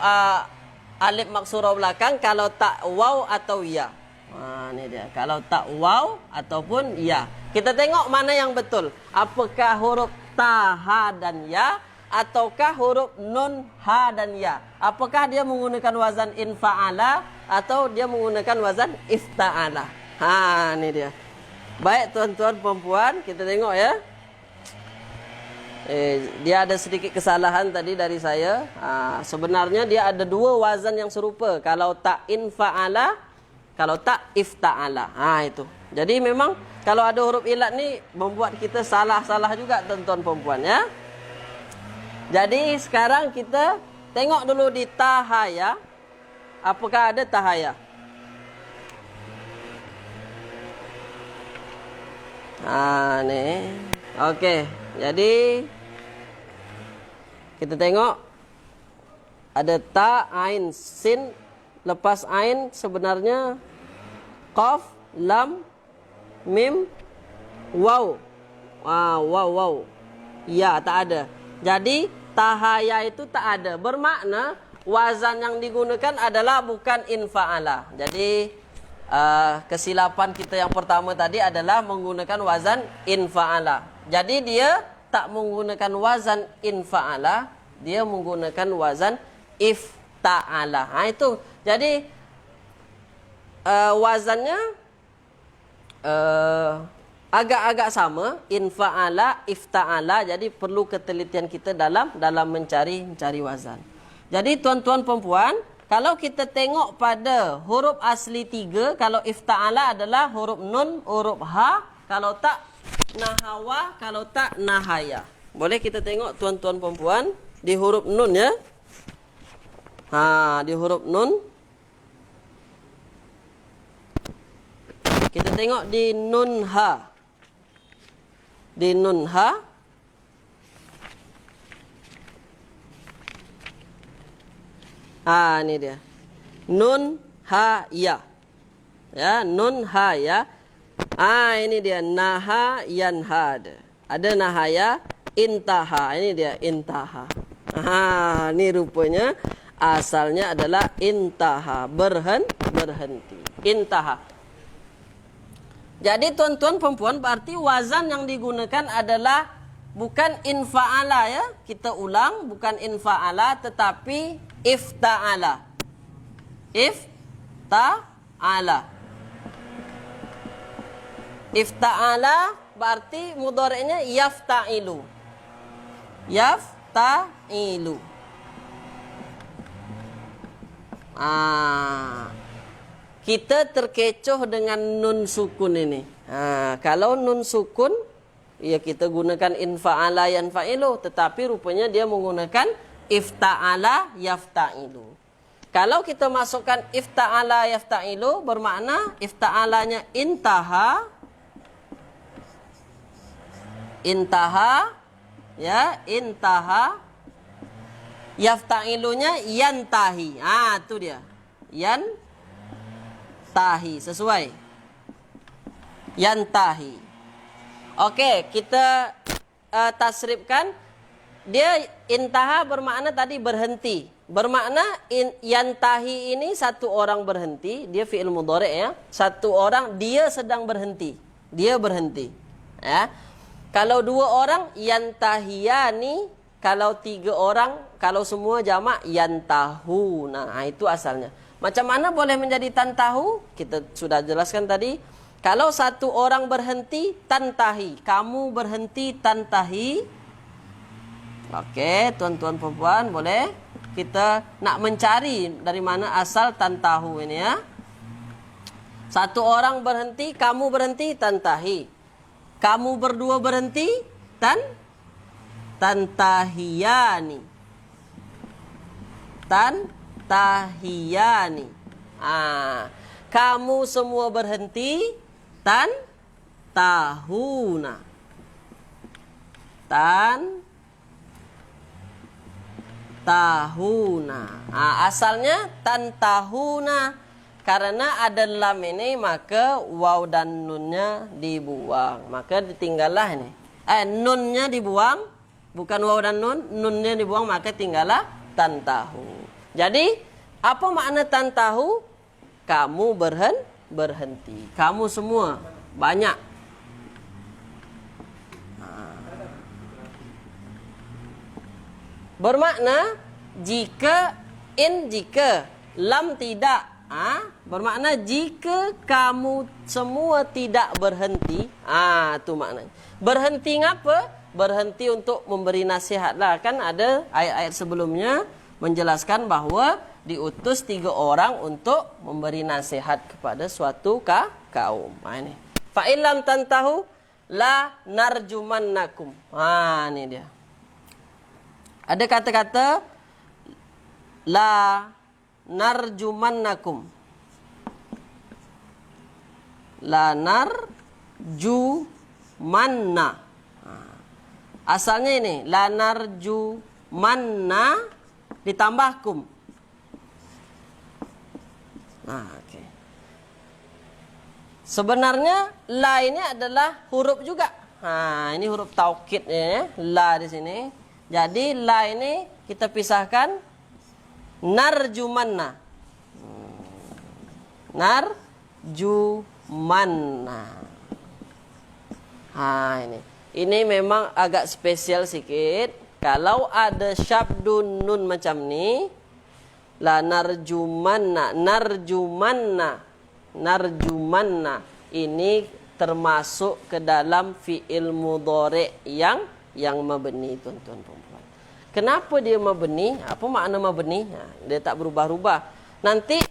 alif maksurah belakang kalau tak waw atau ya. Ini dia. Kalau tak waw ataupun ya. Kita tengok mana yang betul. Apakah huruf ta, ha dan ya, ataukah huruf nun, ha dan ya. Apakah dia menggunakan wazan infa'ala atau dia menggunakan wazan ifta'ala. Ini dia. Baik tuan-tuan perempuan, kita tengok ya. Dia ada sedikit kesalahan tadi dari saya. Sebenarnya dia ada dua wazan yang serupa. Kalau tak infa'ala, kalau tak ifta'ala. Itu. Jadi memang kalau ada huruf ilat ni membuat kita salah-salah juga tuan-tuan perempuan ya. Jadi sekarang kita tengok dulu di tahaya. Apakah ada tahaya? Nih. Okey. Jadi kita tengok ada ta, ain, sin, lepas ain sebenarnya qaf, lam, mim, waw. Waw. Ya, tak ada. Jadi tahaya itu tak ada. Bermakna wazan yang digunakan adalah bukan infa'ala. Jadi kesilapan kita yang pertama tadi adalah menggunakan wazan infa'ala. Jadi dia tak menggunakan wazan infa'ala, dia menggunakan wazan ifta'ala. Itu. Jadi wazannya agak-agak sama, infa'ala, ifta'ala. Jadi perlu ketelitian kita dalam mencari wazan. Jadi tuan-tuan perempuan, kalau kita tengok pada huruf asli 3, kalau ifta'ala adalah huruf nun, huruf ha, kalau tak nahawa, kalau tak nahaya. Boleh kita tengok tuan-tuan perempuan di huruf nun ya. Di huruf nun. Kita tengok di nun ha. Di nun ha. Ini dia. Nun ha ya. Ya, nun ha ya. Ini dia naha yanhad. Ada nahaya intaha. Ini dia intaha. Ini rupanya asalnya adalah intaha, berhenti. Intaha. Jadi tuan-tuan perempuan, berarti wazan yang digunakan adalah bukan infa'ala ya. Kita ulang, bukan infa'ala tetapi ifta'ala. Ifta'ala. Ifta'ala berarti mudhari'nya yafta'ilu. Yafta'ilu. Kita terkecoh dengan nun sukun ini. Kalau nun sukun, ya kita gunakan infa'ala yanfa'ilu. Tetapi rupanya dia menggunakan ifta'ala yafta'ilu. Kalau kita masukkan ifta'ala yafta'ilu, bermakna ifta'alanya intaha. Intaha. Ya, intaha. Yafta'ilunya yantahi. Itu dia. Yantahi. Sesuai. Yantahi. Oke, kita tasrifkan. Dia intaha bermakna tadi berhenti. Bermakna yantahi ini satu orang berhenti. Dia fi'il mudhari' ya. Satu orang dia sedang berhenti. Dia berhenti. Ya. Kalau dua orang yantahiyani. Kalau tiga orang, kalau semua jamak yantahu. Itu asalnya. Macam mana boleh menjadi tantahu? Kita sudah jelaskan tadi. Kalau satu orang berhenti, tantahi. Kamu berhenti, tantahi. Oke, tuan-tuan perempuan, boleh kita nak mencari dari mana asal tantahu ini ya. Satu orang berhenti, kamu berhenti, tantahi. Kamu berdua berhenti, tantahiyani. Tantahiyani. Kamu semua berhenti, tantahuna. Tahuna. Asalnya tantahuna. Karena ada lam ini maka waw dan nunnya dibuang. Maka ditinggallah ini. Nunnya dibuang. Bukan waw dan nun. Nunnya dibuang maka tinggallah tantahu. Jadi apa makna tantahu? Kamu berhenti. Kamu semua. Banyak. Bermakna jika lam tidak, bermakna jika kamu semua tidak berhenti, itu maknanya. Berhenti ngapa? Berhenti untuk memberi nasihat lah. Kan ada ayat-ayat sebelumnya menjelaskan bahwa diutus 3 orang untuk memberi nasihat kepada suatu kaum. Ini. Fa illam tantahu la narjumannakum. Ini dia. Ada kata-kata la narjumannakum. La narjumanna. Asalnya ini la narjumanna ditambah kum. Okay. Sebenarnya la ini adalah huruf juga. Ini huruf taukid ya, la di sini. Jadi la ini kita pisahkan narjumanna. Ini memang agak spesial sikit. Kalau ada syabdun nun macam ni, la narjumanna ini termasuk ke dalam fi'il mudhari' yang mabni, tuan-tuan perempuan. Kenapa dia mabni? Apa makna mabni? Dia tak berubah-ubah. Nanti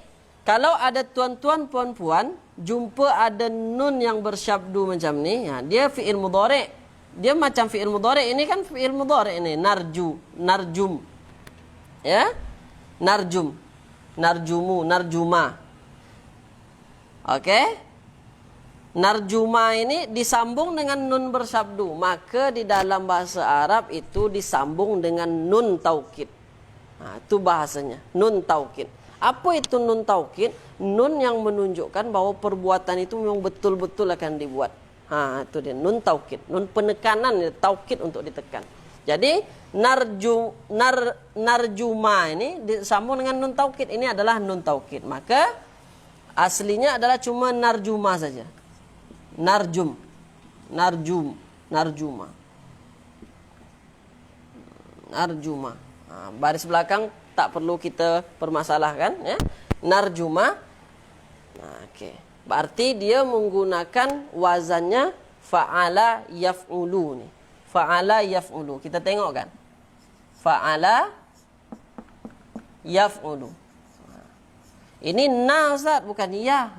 kalau ada tuan-tuan puan-puan jumpa ada nun yang bersyabdu macam ni, dia fi'il mudhari'. Dia macam fi'il mudhari'. Ini kan fi'il mudhari' ini, narjum. Ya? Narjuma. Okey? Narjuma ini disambung dengan nun bersyabdu. Maka di dalam bahasa Arab itu disambung dengan nun taukid. Itu bahasanya, nun taukid. Apa itu nun taukid? Nun yang menunjukkan bahawa perbuatan itu memang betul-betul akan dibuat. Itu dia, nun taukid. Nun penekanan, taukid untuk ditekan. Jadi narjuma ini disambung dengan nun taukid. Ini adalah nun taukid. Maka aslinya adalah cuma narjuma saja. Narjuma. Baris belakang tak perlu kita permasalahkan, ya. Narjuma. Okey. Berarti dia menggunakan wazannya fa'ala yaf'ulu ni. Fa'ala yaf'ulu. Kita tengok kan? Fa'ala yaf'ulu. Ini na, Ustaz, bukan ya.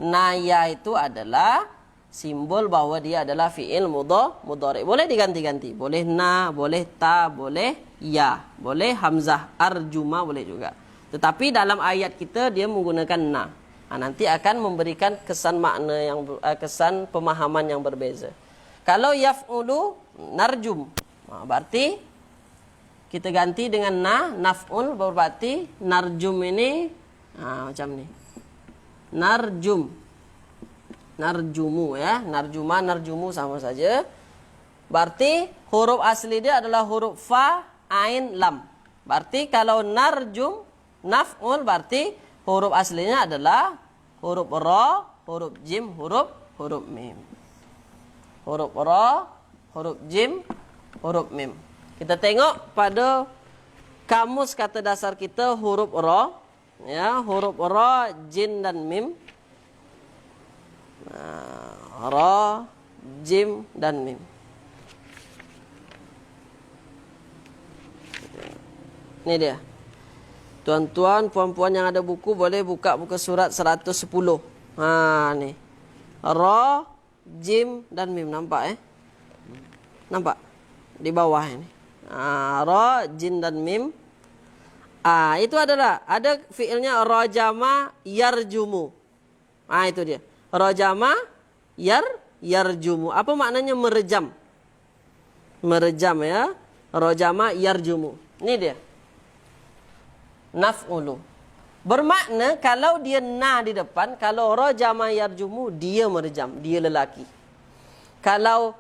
Na ya itu adalah simbol bahawa dia adalah fi'il mudhari'. Boleh diganti-ganti. Boleh na, boleh ta, boleh ya, boleh hamzah arjuma, boleh juga. Tetapi dalam ayat kita dia menggunakan na. Nanti akan memberikan kesan makna yang kesan pemahaman yang berbeza. Kalau yaf'ulu narjum, berarti kita ganti dengan na, naf'ul, berarti narjum ini macam ni. Narjumu, ya. Narjumu sama saja. Berarti huruf asli dia adalah huruf fa, ain, lam. Berarti kalau narjum naf'ul, berarti huruf aslinya adalah huruf ra, huruf jim, huruf mim. Huruf ra, huruf jim, huruf mim. Kita tengok pada kamus kata dasar kita huruf ra, ya, huruf ra, jin dan mim. Ra, jim dan mim. Ini dia. Tuan-tuan, puan-puan yang ada buku boleh buka surat 110. Ni. Ra, jim dan mim, nampak Nampak? Di bawah ini. Ra, jim dan mim. Itu adalah ada fiilnya rajama yarjumu. Itu dia. Rajama yarjumu. Apa maknanya merejam? Merejam, ya. Rajama yarjumu. Ini dia. Naf'ulu. Bermakna kalau dia na di depan, kalau rajama yarjumu, dia merejam, dia lelaki. Kalau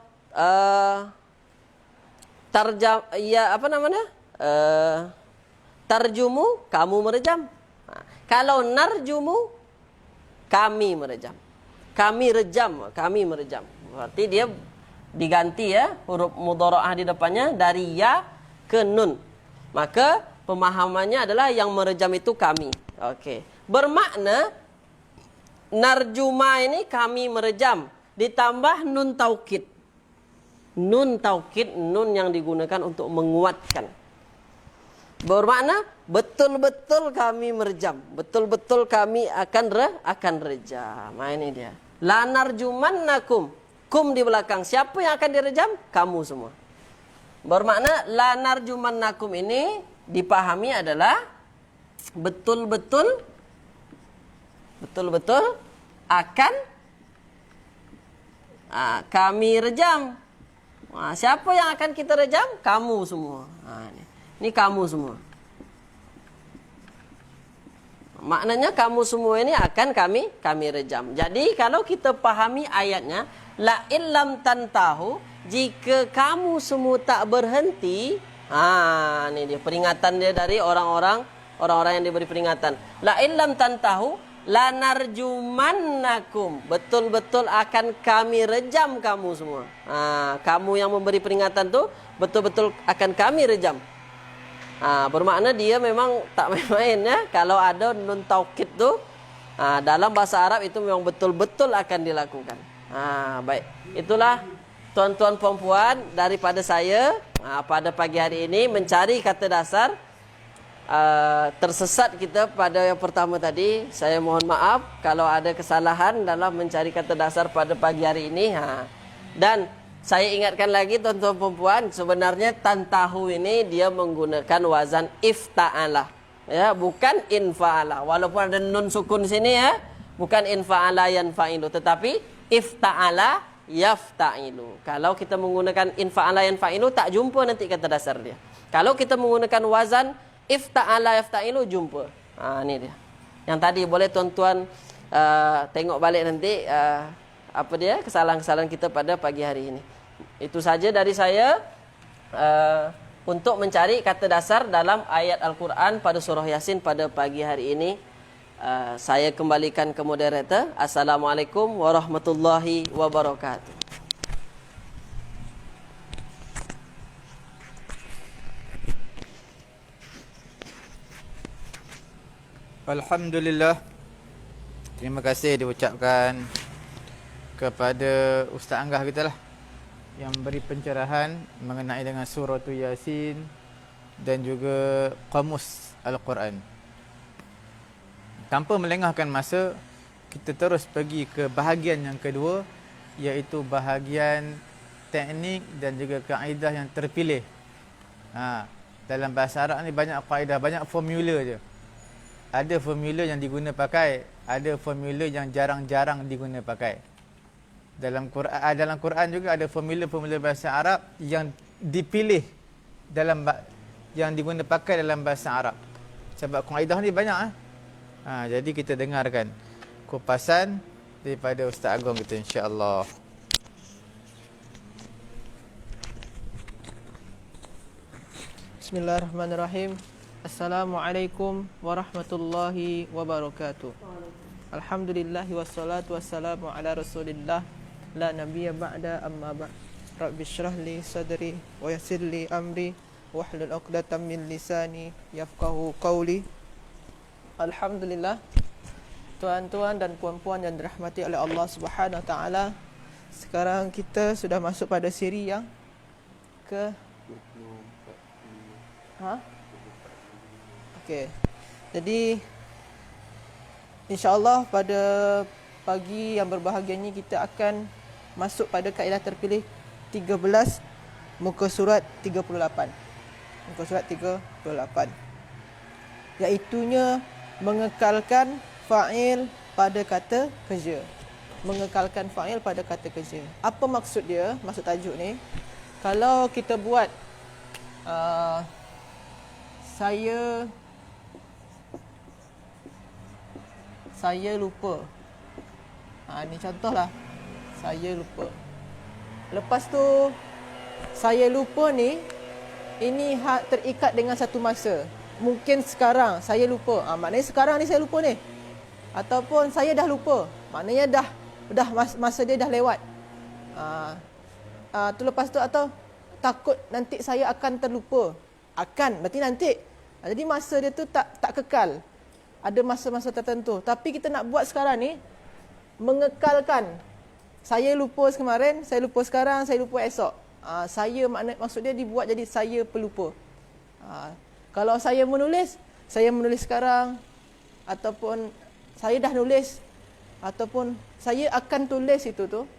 tarjumu, kamu merejam. Kalau narjumu, kami merejam. Kami merejam. Berarti dia diganti, ya, huruf mudhara'ah di depannya dari ya ke nun. Maka pemahamannya adalah yang merejam itu kami. Okey. Bermakna narjuma ini kami merejam ditambah nun taukid. Nun taukid, nun yang digunakan untuk menguatkan. Bermakna betul-betul kami merejam. Betul-betul kami akan rejam. Ini dia. La narjumannakum. Kum di belakang. Siapa yang akan direjam? Kamu semua. Bermakna la narjumannakum ini dipahami adalah betul-betul akan kami rejam. Siapa yang akan kita rejam? Kamu semua. Ini kamu semua. Maknanya kamu semua ini akan kami rejam. Jadi kalau kita pahami ayatnya, la illam tantahu, jika kamu semua tak berhenti, ini dia peringatan dia dari orang-orang yang diberi peringatan. La illam tantahu, lanarjumannakum, betul-betul akan kami rejam kamu semua. Kamu yang memberi peringatan tu betul-betul akan kami rejam. Bermakna dia memang tak main-main ya. Kalau ada nun taukid tu dalam bahasa Arab itu memang betul-betul akan dilakukan. Baik. Itulah tuan-tuan perempuan daripada saya pada pagi hari ini mencari kata dasar. Tersesat kita pada yang pertama tadi. Saya mohon maaf kalau ada kesalahan dalam mencari kata dasar pada pagi hari ini. Dan saya ingatkan lagi tuan-tuan perempuan, sebenarnya tantahu ini dia menggunakan wazan ifta'ala, ya, bukan infa'ala. Walaupun ada nun sukun sini ya, bukan infa'ala yanfa'ilu, tetapi ifta'ala yafta'ilu. Kalau kita menggunakan infa'ala yanfa'ilu tak jumpa nanti kata dasar dia. Kalau kita menggunakan wazan ifta'ala yafta'ilu jumpa. Ini dia. Yang tadi boleh tuan-tuan tengok balik nanti apa dia kesalahan-kesalahan kita pada pagi hari ini. Itu saja dari saya untuk mencari kata dasar dalam ayat Al-Quran pada surah Yasin pada pagi hari ini. Saya kembalikan ke moderator. Assalamualaikum warahmatullahi wabarakatuh. Alhamdulillah. Terima kasih diucapkan kepada Ustaz Anggah kita lah yang beri pencerahan mengenai dengan surah Yasin dan juga kamus Al-Quran. Tanpa melengahkan masa, kita terus pergi ke bahagian yang kedua, iaitu bahagian teknik dan juga kaedah yang terpilih. Dalam bahasa Arab ni banyak kaedah, banyak formula je. Ada formula yang diguna pakai, ada formula yang jarang-jarang diguna pakai. Dalam Quran juga ada formula-formula bahasa Arab yang dipilih yang diguna pakai dalam bahasa Arab. Sebab kaedah ni banyak jadi kita dengarkan kupasan daripada Ustaz Agong kita insya-Allah. Bismillahirrahmanirrahim. Assalamualaikum warahmatullahi wabarakatuh. Alhamdulillahi wassalatu wassalamu ala rasulillah la nabiyya ba'da amma ba'd. Rabbi shrah li sadri wa yassir li amri wahlul 'uqdatam min lisani yafqahu qawli. Alhamdulillah, tuan-tuan dan puan-puan yang dirahmati oleh Allah Subhanahu wa taala. Sekarang kita sudah masuk pada siri yang ke Okey. Jadi insya-Allah pada pagi yang berbahagia ini kita akan masuk pada kaedah terpilih 13 muka surat 38. Muka surat 38. Iaitunya mengekalkan fa'il pada kata kerja. Mengekalkan fa'il pada kata kerja. Apa maksud dia? Maksud tajuk ni, kalau kita buat saya lupa. Ni contohlah. Saya lupa. Lepas tu saya lupa ni, ini terikat dengan satu masa. Mungkin sekarang saya lupa. Maknanya sekarang ni saya lupa ni. Ataupun saya dah lupa. Maknanya dah masa dia dah lewat. Tu lepas tu, atau takut nanti saya akan terlupa. Berarti nanti. Jadi masa dia tu tak kekal. Ada masa-masa tertentu. Tapi kita nak buat sekarang ni, mengekalkan. Saya lupa kemarin, saya lupa sekarang, saya lupa esok. Maksud dia dibuat jadi saya pelupa. Kalau saya menulis sekarang, ataupun saya dah nulis, ataupun saya akan tulis itu tu.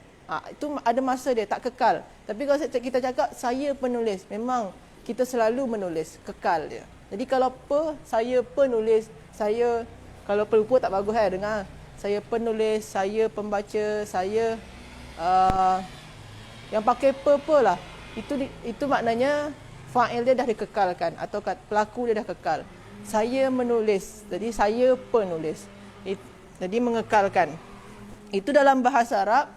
Itu ada masa dia, tak kekal. Tapi kalau kita cakap saya penulis, memang kita selalu menulis, kekal dia. Jadi kalau saya penulis, saya, kalau pelupa tak bagus dengar. Saya penulis, saya pembaca, saya yang pakai lah. Itu maknanya fa'il dia dah dikekalkan, atau pelaku dia dah kekal. Saya menulis, jadi saya penulis. Jadi mengekalkan. Itu dalam bahasa Arab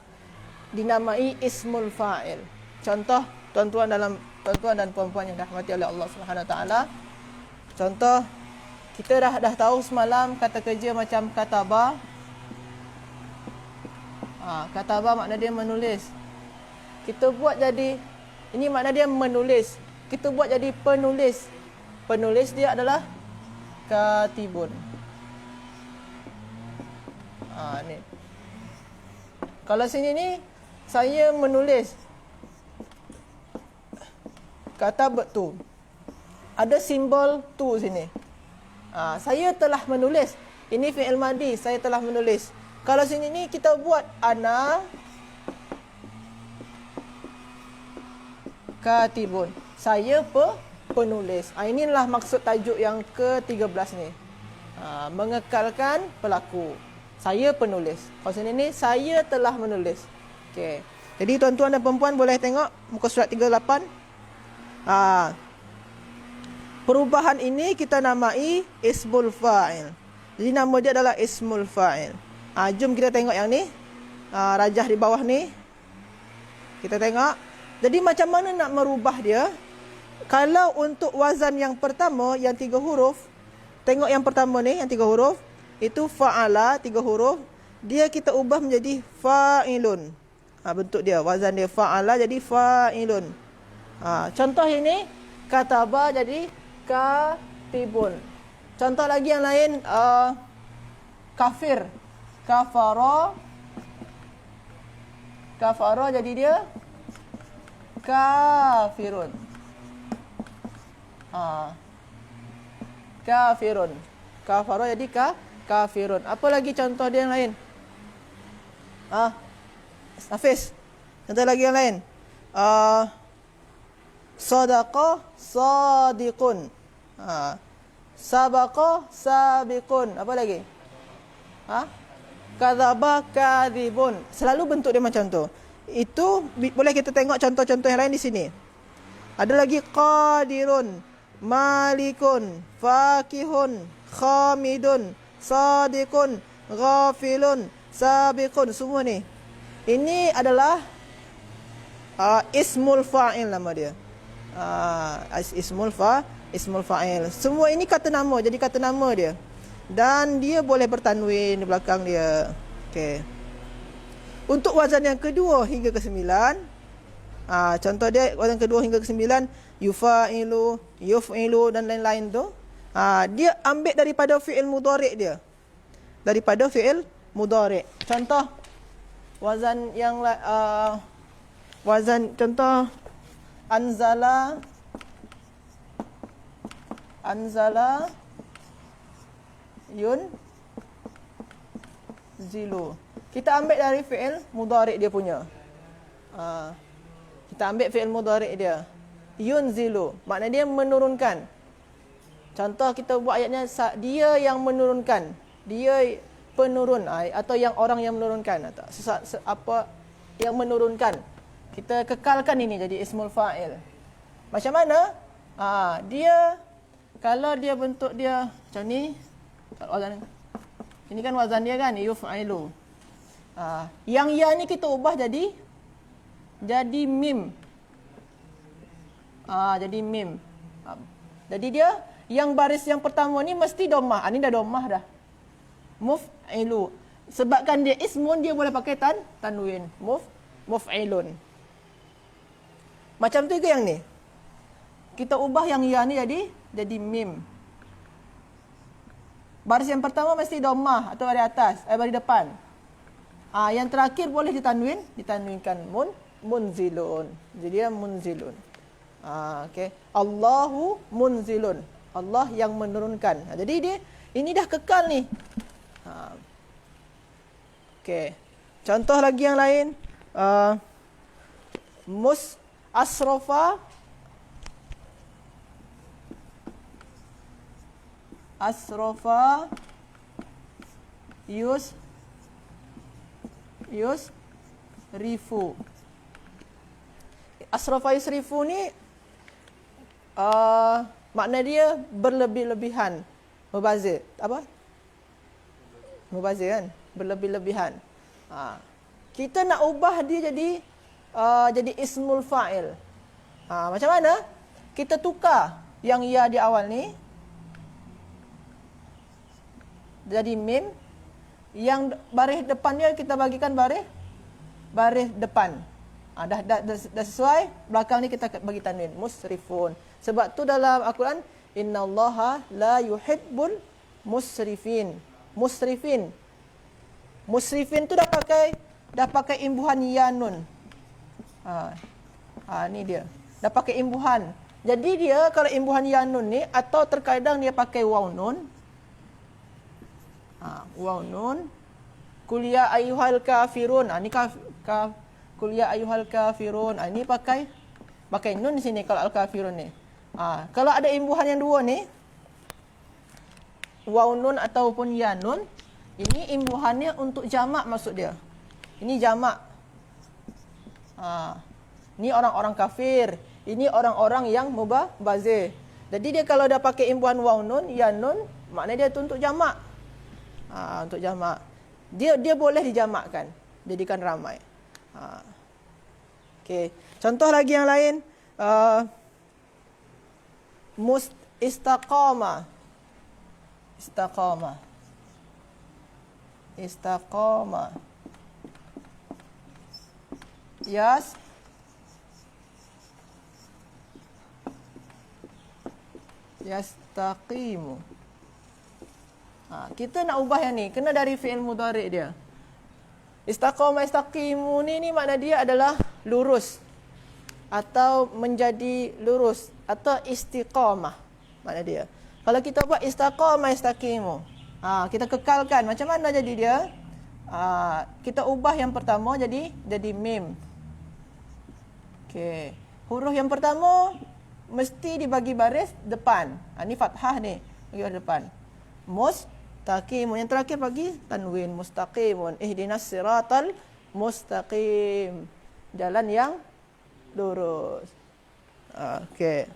dinamai ismul fa'il. Contoh tuan-tuan dan puan-puan yang dirahmati oleh Allah Subhanahu wa taala. Contoh Kita dah tahu semalam kata kerja macam kataba. Kataba makna dia menulis. Kita buat jadi, ini makna dia menulis. Kita buat jadi penulis. Penulis dia adalah katibun. Ni. Kalau sini ni, saya menulis. Kata betul. Ada simbol tu sini. Saya telah menulis. Ini fi'il madi, saya telah menulis. Kalau sini ni kita buat ana katibun. Saya penulis. Inilah maksud tajuk yang ke-13 ni. Mengekalkan pelaku. Saya penulis. Kalau sini ni saya telah menulis. Okey. Jadi tuan-tuan dan puan-puan boleh tengok muka surat 38. Perubahan ini kita namai ismul fa'il. Jadi nama dia adalah ismul fa'il. Jom kita tengok yang ni. Rajah di bawah ni. Kita tengok. Jadi macam mana nak merubah dia? Kalau untuk wazan yang pertama, yang 3 huruf. Tengok yang pertama ni, yang 3 huruf. Itu fa'ala, 3 huruf. Dia kita ubah menjadi fa'ilun. Bentuk dia, wazan dia fa'ala jadi fa'ilun. Contoh ini, kataba jadi katibun. Contoh lagi yang lain, kafir. Kafara jadi dia kafirun. Kafirun. Kafara jadi kafirun. Apa lagi contoh dia yang lain? Hafiz. Contoh lagi yang lain. Sadaqa sadiqun. Sabaqa sabiqun. Apa lagi? Kadzaba kadzibun. Selalu bentuk dia macam tu. Itu boleh kita tengok contoh-contoh yang lain di sini. Ada lagi qadirun, malikun, fakihun, khamidun, sadiqun, ghafilun, sabiqun. Semua ni. Ini adalah ismul fa'il nama dia. Ismul fa'il. Semua ini kata nama. Jadi kata nama dia. Dan dia boleh bertanwin di belakang dia. Okey. Untuk wazan yang kedua hingga ke-9, contoh dia wazan kedua hingga ke-9, yufa'ilu, yuf'ilu dan lain-lain tu. Dia ambil daripada fi'il mudhari' dia. Daripada fi'il mudhari'. Contoh wazan yang wazan contoh anzala zilu. Kita ambil dari fi'il mudhari' dia punya. Kita ambil fi'il mudhari' dia. Yunzilu. Maknanya dia menurunkan. Contoh kita buat ayatnya, dia yang menurunkan. Dia penurun. Atau yang orang yang menurunkan. Atau apa yang menurunkan. Kita kekalkan ini jadi ismul fa'il. Macam mana? Dia, kalau dia bentuk dia macam ni. Ini kan wazan dia kan, yuf'ilu. Yang ya ni kita ubah jadi mim. Jadi mim. Jadi dia yang baris yang pertama ni mesti dhammah. Ini dah dhammah dah. Muf'ilu. Sebabkan dia ismun, dia boleh pakai tanwin. Muf'ilun. Macam tu ke yang ni? Kita ubah yang ya ni jadi mim. Baris yang pertama mesti dhammah atau baris atas, baris depan. Yang terakhir boleh ditanwinkan munzilun. Jadi dia munzilun. Okey. Allahu munzilun. Allah yang menurunkan. Jadi dia ini dah kekal ni. Okey. Contoh lagi yang lain, asrafa yusrifu. Asrafa yusrifu ni makna dia berlebih-lebihan. Mubazir. Apa? Mubazir kan? Berlebih-lebihan. Kita nak ubah dia jadi ismul fa'il. Macam mana? Kita tukar yang ya di awal ni. jadi mim. Yang baris depannya kita bagikan baris depan. Dah sesuai. Belakang ni kita bagi tanwin. Musrifun. Sebab tu dalam Al-Quran, innallaha la yuhibbul musrifin. Musrifin. Musrifin tu dah pakai imbuhan ya nun. Ni dia. Dah pakai imbuhan. Jadi dia kalau imbuhan ya nun ni, atau terkadang dia pakai waw nun. Waw nun. Qul ya ayyuhal kafirun. Ni qul ya ayyuhal kafirun. Ini pakai nun di sini kalau al-kafirun ni. Kalau ada imbuhan yang dua ni, waw nun ataupun ya nun, ini imbuhannya untuk jamak maksud dia. Ini jamak. Ini orang-orang kafir. Ini orang-orang yang mubazir. Jadi dia kalau dah pakai imbuhan waw nun, ya nun, maknanya dia tu untuk jamak. Untuk jamak. Dia boleh dijamakkan, jadikan ramai. Okey. Contoh lagi yang lain, istaqama. Yastaqimu. Kita nak ubah yang ni, kena dari fi'il mudhari' dia. Istaqama yastaqimu ni makna dia adalah lurus atau menjadi lurus atau istiqamah makna dia. Kalau kita buat istaqama yastaqimu, kita kekalkan, macam mana jadi dia? Kita ubah yang pertama jadi mim. Okey. Huruf yang pertama mesti dibagi baris depan. Ni fathah ni, bagi baris depan. Mustaqimun. Yang terakhir bagi tanwin. Mustaqimun. Ihdinas siratal mustaqim. Jalan yang lurus. Okey.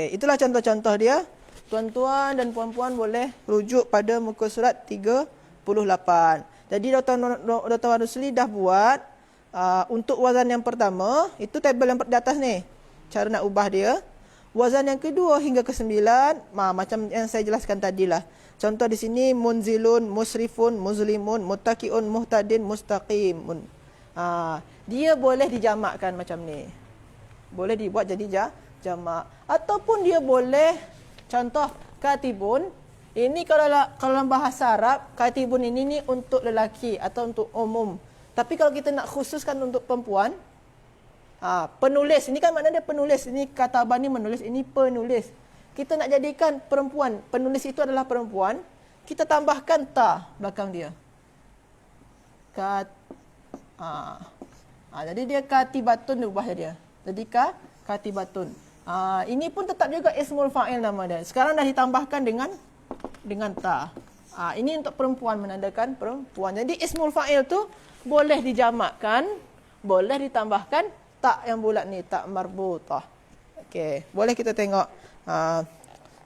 Itulah contoh-contoh dia. Tuan-tuan dan puan-puan boleh rujuk pada muka surat 38. Jadi Dr. Warusli dah buat untuk wazan yang pertama, itu tabel yang di atas ni. Cara nak ubah dia. Wazan yang kedua hingga ke-9, macam yang saya jelaskan tadilah. Contoh di sini munzilun, musrifun, muzlimun, muttaqiun, muhtadin, mustaqimun. Dia boleh dijamakkan macam ni. Boleh dibuat jadi jamak. Ataupun dia boleh, contoh katibun. Ini kalau dalam bahasa Arab, katibun ini untuk lelaki atau untuk umum. Tapi kalau kita nak khususkan untuk perempuan, penulis, ini kan maknanya dia penulis. Ini katabah ni menulis, ini penulis. Kita nak jadikan perempuan, penulis itu adalah perempuan, kita tambahkan ta belakang dia. Jadi dia katibatun diubah dia. Jadi katibatun. Ini pun tetap juga ismul fa'il nama dia. Sekarang dah ditambahkan dengan ta. Ini untuk perempuan, menandakan perempuan. Jadi ismul fa'il tu boleh dijamakkan, boleh ditambahkan tak yang bulat ni, tak marbutah. Okey, boleh kita tengok.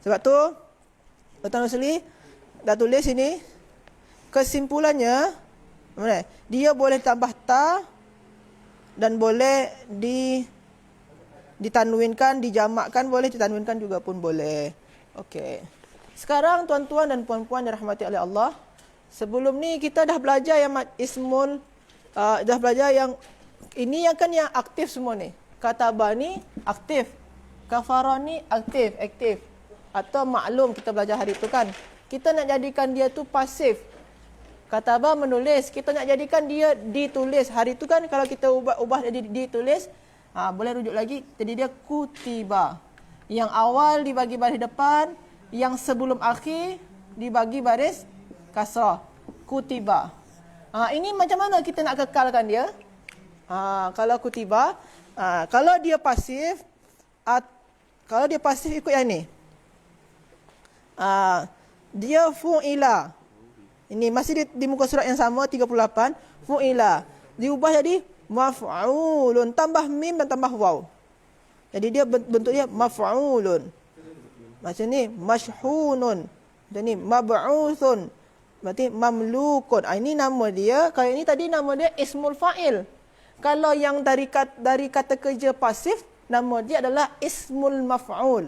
Sebab tu Dr. Nusli dah tulis ini. Kesimpulannya, dia boleh tambah ta dan boleh ditanwinkan, dijamakkan boleh, ditanwinkan juga pun boleh. Okey. Sekarang tuan-tuan dan puan-puan yang dirahmati oleh Allah, sebelum ni kita dah belajar yang ismul, dah belajar yang ini yang kan yang aktif semua ni. Katabah ni aktif. Kafarah ni aktif. Atau maklum kita belajar hari tu kan. Kita nak jadikan dia tu pasif. Katabah menulis, kita nak jadikan dia ditulis. Hari tu kan kalau kita ubah jadi ditulis, boleh rujuk lagi. Jadi dia kutiba. Yang awal dibagi baris depan, yang sebelum akhir dibagi baris kasrah. Kutiba. Ini macam mana kita nak kekalkan dia? Kalau kutiba, kalau dia pasif, ikut yang ni. Dia fu'ila. Ini masih di muka surat yang sama 38, fu'ila. Diubah jadi maf'ulun, tambah mim dan tambah waw. Jadi dia bentuknya maf'ulun. Macam ni mashhunun. Macam ni mab'uthun. Berarti mamlukun. Ini nama dia. Kalau ini tadi nama dia ismul fa'il. Kalau yang dari kata kerja pasif, nama dia adalah ismul maf'ul.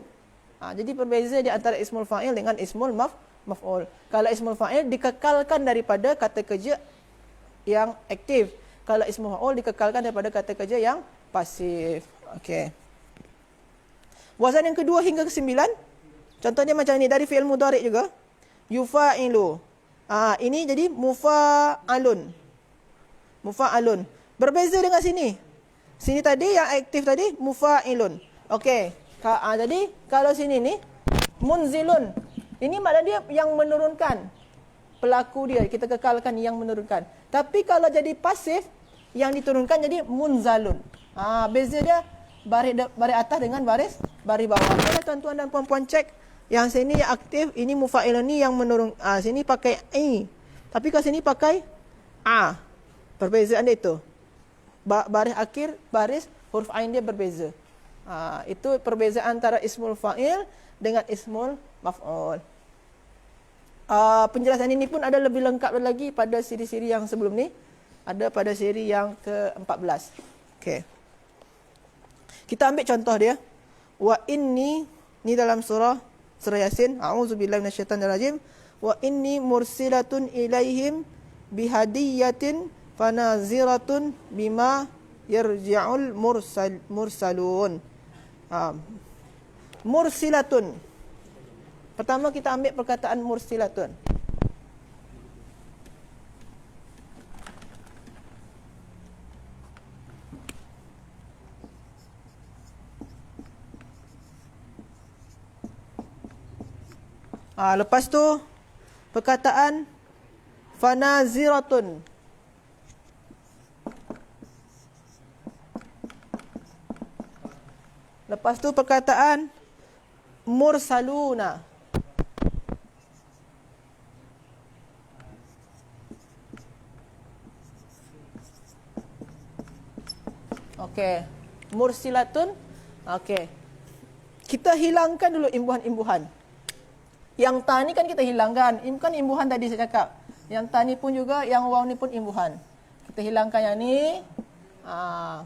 Jadi berbeza di antara ismul fa'il dengan ismul maf'ul. Kalau ismul fa'il dikekalkan daripada kata kerja yang aktif. Kalau ismul maf'ul dikekalkan daripada kata kerja yang pasif. Okey. Wazan yang kedua hingga ke-9. Contohnya macam ni dari fi'il mudhari' juga. Yufa'ilu. Ini jadi mufa'alun. Mufa'alun. Berbeza dengan sini. Sini tadi yang aktif tadi mufa'ilun. Okey. Jadi kalau sini ni munzilun. Ini makna dia yang menurunkan. Pelaku dia kita kekalkan yang menurunkan. Tapi kalau jadi pasif yang diturunkan jadi munzalun. Beza dia baris atas dengan baris bawah. Kalau tuan-tuan dan puan-puan cek yang sini yang aktif, ini mufa'ilun ni yang menurun. Sini pakai i. Tapi kalau sini pakai a. Perbezaan dia itu. Baris akhir, baris huruf ain dia berbeza. Itu perbezaan antara ismul fa'il dengan ismul maf'ul. Penjelasan ini pun ada lebih lengkap lagi pada siri-siri yang sebelum ni. Ada pada siri yang ke-14. Okey. Kita ambil contoh dia. Wa inni, ni dalam surah Yasin. A'udzubillahi minasyaitonirrajim. Wa inni mursilatun ilaihim bihadiyatin fanaziratun bima yarji'ul mursalun. Mursilatun. Pertama kita ambil perkataan mursilatun. Lepas tu perkataan fanaziratun. Lepas tu perkataan mursaluna. Okey. Mursilatun. Okey. Kita hilangkan dulu imbuhan-imbuhan. Yang ta ni kan kita hilangkan. Kan imbuhan tadi saya cakap. Yang ta ni pun juga, yang waw ni pun imbuhan. Kita hilangkan yang ni.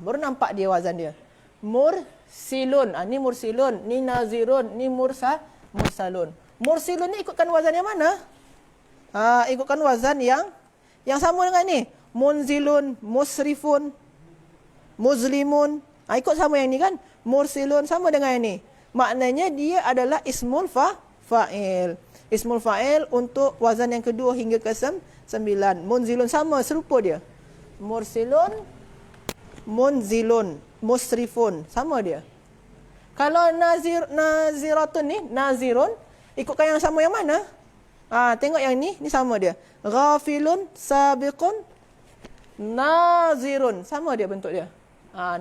Baru nampak dia wazan dia. Mursilun. Ni mursilun. Ni nazirun. Ni mursalun. Mursilun ni ikutkan wazan yang mana? Ikutkan wazan yang sama dengan ni. Munzilun, musrifun, muzlimun. Ikut sama yang ni kan? Mursilun sama dengan yang ni. Maknanya dia adalah ismul fa'il. Ismul fa'il untuk wazan yang kedua hingga ke 9. Munzilun sama, serupa dia. Mursilun, munzilun, musrifun, sama dia. Kalau naziratun ni, nazirun, ikutkan yang sama yang mana? Tengok yang ni sama dia. Ghafilun, sabiqun, nazirun, sama dia bentuk dia.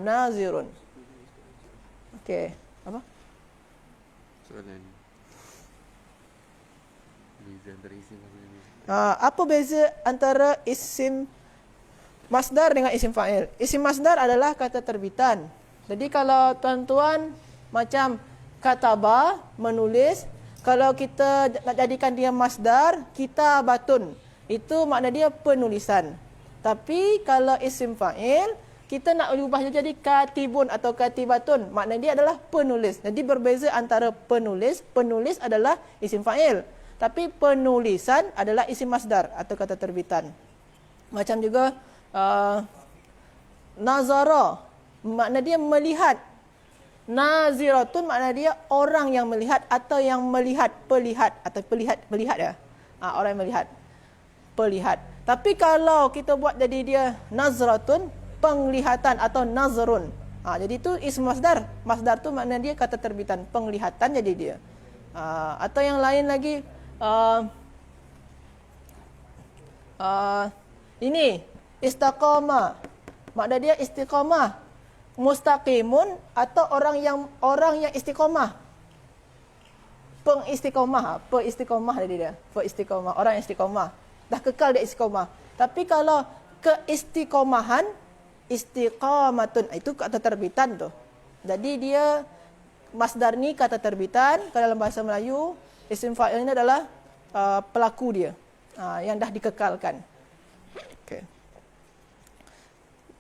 Nazirun. Okey, apa? Soalan. Beza antara isim masdar ni. Apa beza antara isim masdar dengan isim fa'il? Isim masdar adalah kata terbitan. Jadi kalau tuan-tuan macam kataba, menulis, kalau kita nak jadikan dia masdar, kitabatun, itu makna dia penulisan. Tapi kalau isim fa'il, kita nak ubahnya jadi katibun atau katibatun, makna dia adalah penulis. Jadi berbeza antara penulis adalah isim fa'il. Tapi penulisan adalah isim masdar atau kata terbitan. Macam juga nazara, makna dia melihat. Naziratun makna dia orang yang melihat atau yang melihat, pelihat atau melihat ya. Orang yang melihat, pelihat. Tapi kalau kita buat jadi dia nazratun, penglihatan atau nazrun. Jadi itu isim masdar. Masdar tu makna dia kata terbitan, penglihatan jadi dia. Atau yang lain lagi, ini istaqamah, makna dia istiqamah. Mustaqimun atau orang yang istiqamah. Istiqamah jadi dia. Istiqamah, orang yang istiqamah. Dah kekal dia istiqamah. Tapi kalau keistiqamahan, istiqamatun, itu kata terbitan tu. Jadi dia masdar ni kata terbitan. Kalau dalam bahasa Melayu, isim fa'il ini adalah pelaku dia yang dah dikekalkan. Okey.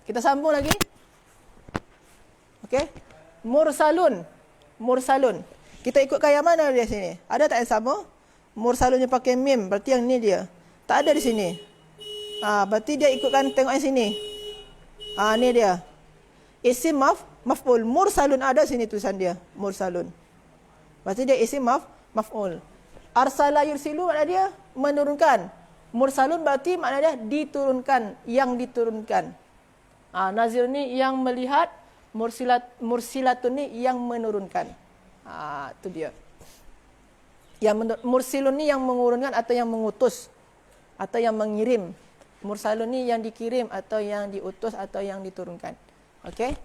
Kita sambung lagi. Okey. Mursalun. Kita ikutkan yang mana dia sini? Ada tak yang sama? Mursalunnya pakai mim, berarti yang ni dia. Tak ada di sini. Berarti dia ikutkan tengok yang sini. Ni dia. Isim maf'ul. Mursalun ada sini tulisan dia. Mursalun. Berarti dia isim maf'ul. Arsala yursilu makna dia menurunkan. Mursalun berarti makna dia diturunkan, yang diturunkan. Nazir ni yang melihat, mursilatun ni yang menurunkan. Itu dia. Mursilun ni yang mengurunkan atau yang mengutus atau yang mengirim. Mursalun ni yang dikirim atau yang diutus atau yang diturunkan. Okey?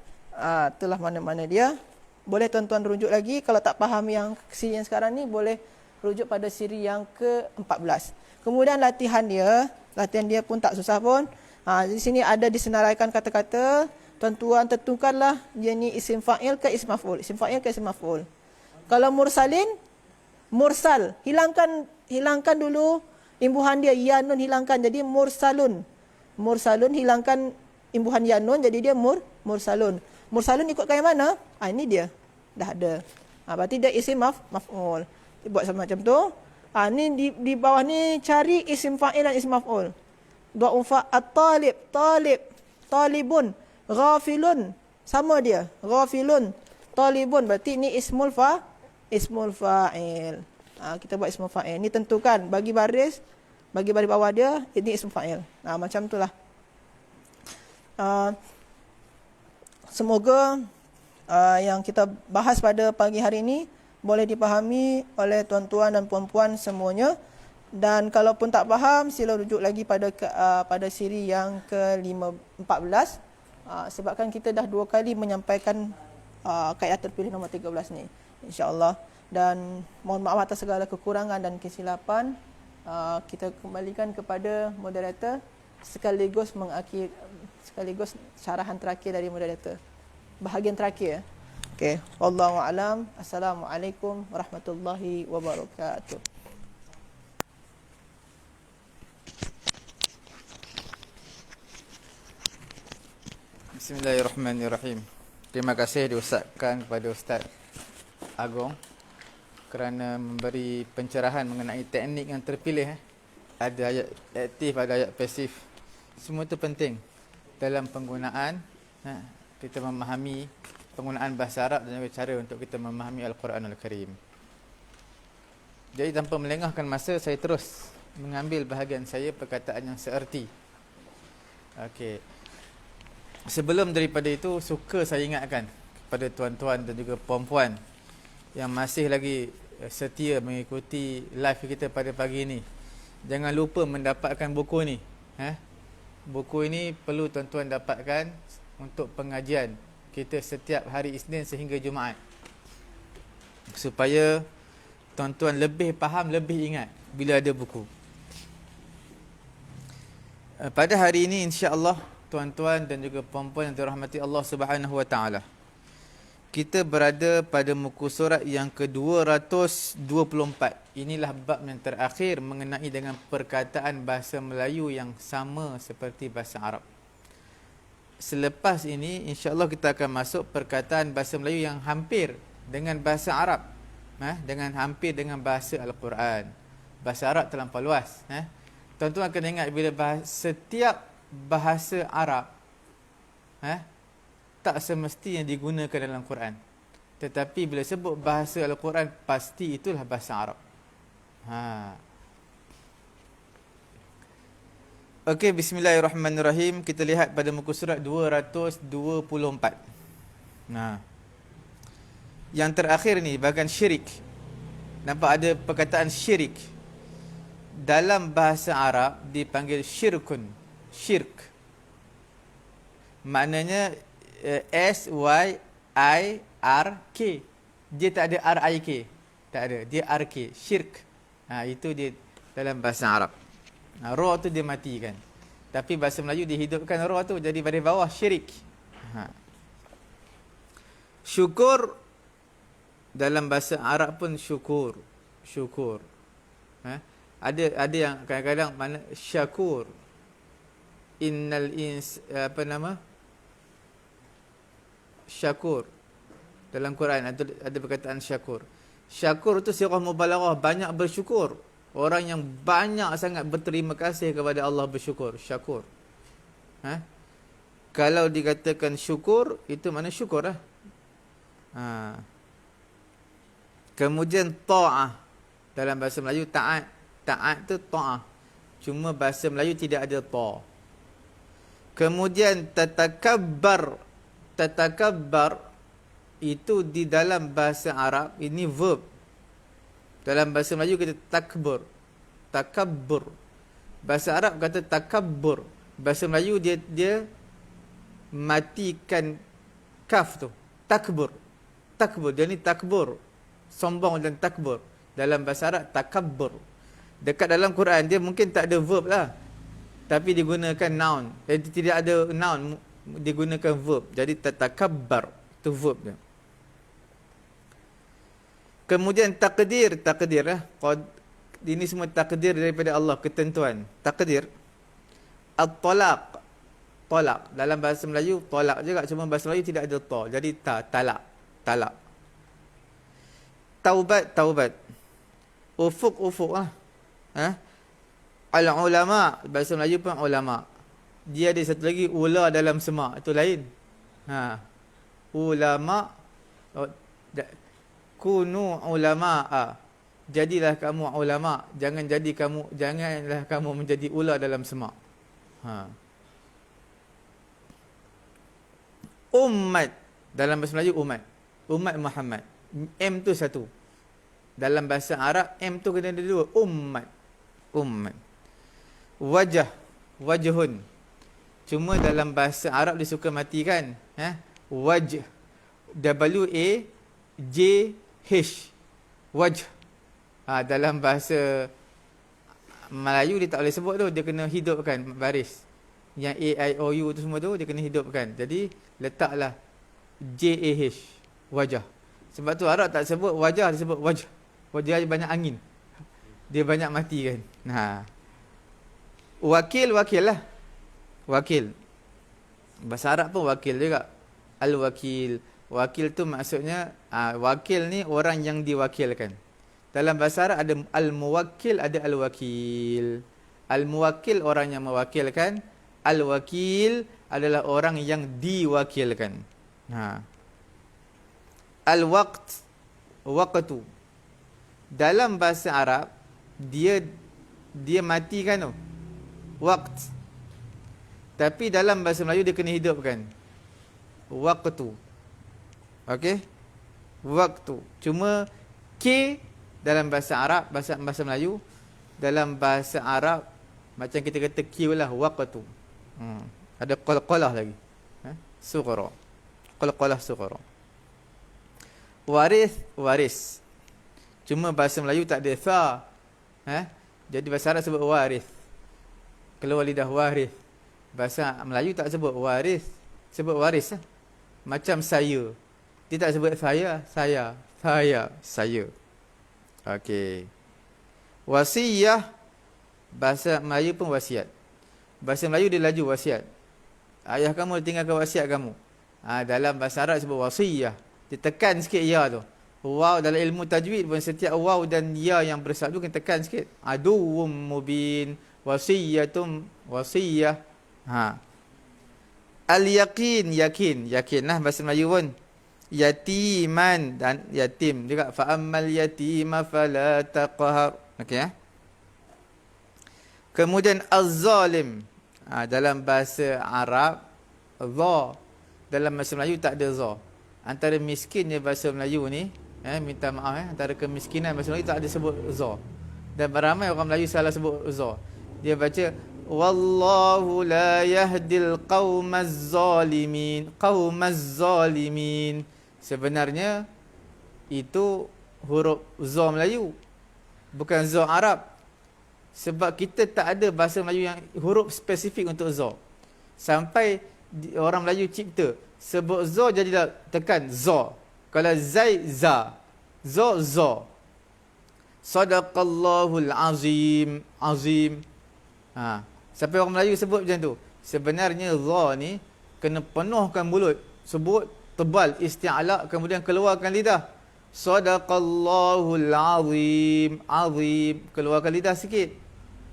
Itulah mana-mana dia. Boleh tuan-tuan rujuk lagi. Kalau tak faham yang siri yang sekarang ni, boleh rujuk pada siri yang ke-14. Kemudian latihan dia pun tak susah pun. Di sini ada disenaraikan kata-kata. Tuan-tuan tentukanlah dia ni isim fa'il ke isim maf'ul. Isim fa'il ke isim maf'ul. Kalau mursalin, mursal. Hilangkan dulu imbuhan dia. Ya nun hilangkan. Jadi mursalun. Mursalun hilangkan imbuhan ya nun. Jadi dia mursalun. Mursalun ikutkan yang mana? Ini dia. Dah ada. Berarti dia isim maf'ul. Buat sama macam tu. Ni di bawah ni cari isim fa'il dan isim maf'ul. Du'ufa at-talib. Talibun. Ghafilun. Sama dia. Ghafilun. Talibun. Berarti ni ismul fa'il. Kita buat ismul fa'il. Ni tentukan. Bagi baris bawah dia, ini ismul fa'il. Macam itulah. Semoga yang kita bahas pada pagi hari ini boleh dipahami oleh tuan-tuan dan puan-puan semuanya. Dan kalaupun tak faham, sila rujuk lagi pada siri yang ke-14. Sebabkan kita dah 2 kali menyampaikan kaedah terpilih nombor 13 ni, insya-Allah. Dan mohon maaf atas segala kekurangan dan kesilapan. Kita kembalikan kepada moderator sekaligus syarahan terakhir dari moderator. Bahagian terakhir. Okey, wallahu a'lam. Assalamualaikum warahmatullahi wabarakatuh. Bismillahirrahmanirrahim. Terima kasih diucapkan kepada Ustaz Agong kerana memberi pencerahan mengenai teknik yang terpilih. Ada ayat aktif, ada ayat pasif. Semua itu penting dalam penggunaan kita memahami penggunaan bahasa Arab dan juga cara untuk kita memahami Al-Quranul Karim. Jadi tanpa melengahkan masa, saya terus mengambil bahagian saya perkataan yang seerti. Okey. Sebelum daripada itu, suka saya ingatkan kepada tuan-tuan dan juga puan-puan yang masih lagi setia mengikuti live kita pada pagi ini. Jangan lupa mendapatkan buku ni. Buku ini perlu tuan-tuan dapatkan untuk pengajian kita setiap hari Isnin sehingga Jumaat. Supaya tuan-tuan lebih faham, lebih ingat bila ada buku. Pada hari ini insya-Allah tuan-tuan dan juga puan-puan yang dirahmati Allah Subhanahu wa taala, kita berada pada muka surat yang ke-224. Inilah bab yang terakhir mengenai dengan perkataan bahasa Melayu yang sama seperti bahasa Arab. Selepas ini insya-Allah kita akan masuk perkataan bahasa Melayu yang hampir dengan bahasa Arab, dengan hampir dengan bahasa Al-Quran. Bahasa Arab terlampau luas. Tuan-tuan kena ingat bila setiap bahasa Arab tak semestinya digunakan dalam Quran. Tetapi bila sebut bahasa Al-Quran, pasti itulah bahasa Arab. Okey, bismillahirrahmanirrahim. Kita lihat pada muka surat 224. Yang terakhir ni bahagian syirik. Nampak ada perkataan syirik. Dalam bahasa Arab dipanggil syirkun. Syirk. Maknanya S-Y-I-R-K. Dia tak ada R-I-K. Tak ada. Dia R-K. Syirk. Itu dia dalam bahasa Arab. Ra tu dia matikan. Tapi bahasa Melayu dihidupkan ra tu jadi pada bawah syirik. Syukur dalam bahasa Arab pun syukur. Syukur. Ada yang kadang-kadang mana syakur. Innal ins syakur. Dalam Quran ada perkataan syakur. Syakur tu sirah mubalaghah, banyak bersyukur. Orang yang banyak sangat berterima kasih kepada Allah, bersyukur, syakur. Kalau dikatakan syukur, itu mana syukur lah. Kemudian ta'ah. Dalam bahasa Melayu taat. Taat tu ta'ah. Cuma bahasa Melayu tidak ada ta'. Kemudian tatakabbar. Tatakabbar itu di dalam bahasa Arab, ini verb. Dalam bahasa Melayu kita takbur. Takabbur. Bahasa Arab kata takabbur. Bahasa Melayu dia matikan kaf tu. Takbur. Takbur. Dia ni takbur. Sombong dan takbur. Dalam bahasa Arab takabbur. Dekat dalam Quran dia mungkin tak ada verb lah. Tapi digunakan noun. Jadi tidak ada noun, digunakan verb. Jadi tatakabbar. Itu verb dia. Kemudian takdir. Takdir lah. Ini semua takdir daripada Allah. Ketentuan. Takdir. At-talaq. Talak. Dalam bahasa Melayu, talak juga. Cuma bahasa Melayu tidak ada ta. Jadi talak. Talak. Taubat. Taubat. Ufuk. Ufuk lah. Al-ulama. Bahasa Melayu pun ulama. Dia ada satu lagi, ula dalam semak. Itu lain. Ulama. Kunu ulama'a. Jadilah kamu ulama. Janganlah kamu menjadi ula dalam semak. Ummat. Dalam bahasa Melayu umat. Umat Muhammad. M tu satu. Dalam bahasa Arab M tu kena ada dua. Ummat. Ummat. Wajah. Wajhun. Cuma dalam bahasa Arab dia suka matikan. Wajh. W-A-J-H. Wajh. Dalam bahasa Melayu dia tak boleh sebut tu. Dia kena hidupkan baris. Yang A-I-O-U tu semua tu dia kena hidupkan. Jadi letaklah J-A-H. Wajah. Sebab tu Arab tak sebut wajah, dia sebut wajh. Wajah dia banyak angin. Dia banyak mati kan. Wakil, wakil lah. Wakil. Bahasa Arab pun wakil juga. Al-wakil. Wakil tu maksudnya, wakil ni orang yang diwakilkan. Dalam bahasa Arab ada al-muwakkil, ada al-wakil. Al-muwakkil orang yang mewakilkan. Al-wakil adalah orang yang diwakilkan. Al-waqt. Waqtu. Dalam bahasa Arab, dia matikan tu. Waqt. Tapi dalam bahasa Melayu dia kena hidupkan. Waqtu. Okey? Waktu. Cuma K dalam bahasa Arab, bahasa Melayu, dalam bahasa Arab macam kita kata Q lah, waqtu. Ada qalqalah lagi. Sughra. Qalqalah sughra. Waris, waris. Cuma bahasa Melayu tak ada tha. Jadi bahasa Arab sebut waris. Keluar lidah waris. Bahasa Melayu tak sebut waris, sebut waris lah. Macam saya. Dia tak sebut saya. Okey. Wasiyah. Bahasa Melayu pun wasiat. Bahasa Melayu dia laju wasiat. Ayah kamu tinggalkan wasiat kamu. Dalam bahasa Arab sebut wasiyah. Dia tekan sikit ya tu. Waw dalam ilmu tajwid pun setiap waw dan ya yang bersatu kena tekan sikit. Aduwwum mubin. Wasiyatum. Wasiyah. Al-yaqin. Yakin. Yakin lah bahasa Melayu pun. Yatiman dan yatim juga. Fa'ammal yatima fala taqhar. Okey Kemudian az-zalim. Dalam bahasa Arab za. Dalam bahasa Melayu tak ada za. Antara miskinnya bahasa Melayu ni, minta maaf antara kemiskinan bahasa Melayu tak ada sebut za. Dan ramai orang Melayu salah sebut za. Dia baca wallahu la yahdil qaumaz zalimin. Qaumaz zalimin. Sebenarnya itu huruf za Melayu, bukan za Arab. Sebab kita tak ada bahasa Melayu yang huruf spesifik untuk za. Sampai orang Melayu cipta sebut za jadilah tekan za. Kalau zai za, za za. Sadaqallahul azim. Azim. Sampai orang Melayu sebut macam tu. Sebenarnya za ni kena penuhkan mulut, sebut tebal isti'ala, kemudian keluarkan lidah. Sadaqallahul azim. Azim. Keluarkan lidah sikit.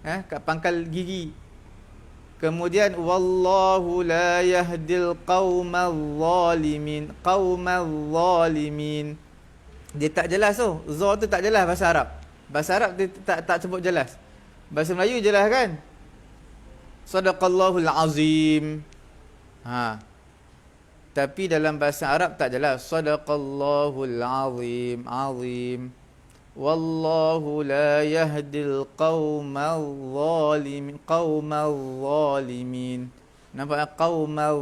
Kat pangkal gigi. Kemudian wallahu la yahdil qaumal zalimin. Qaumal zalimin. Dia tak jelas tu. Za tu tak jelas bahasa Arab. Bahasa Arab dia tak sebut jelas. Bahasa Melayu jelas kan? Sadaqallahul azim. Tapi dalam bahasa Arab tak jelas. Sadaqallahul azim. Azim. Wallahu la yahdil qaumal zalimin. Qaumal zalimin. Nampak qaumal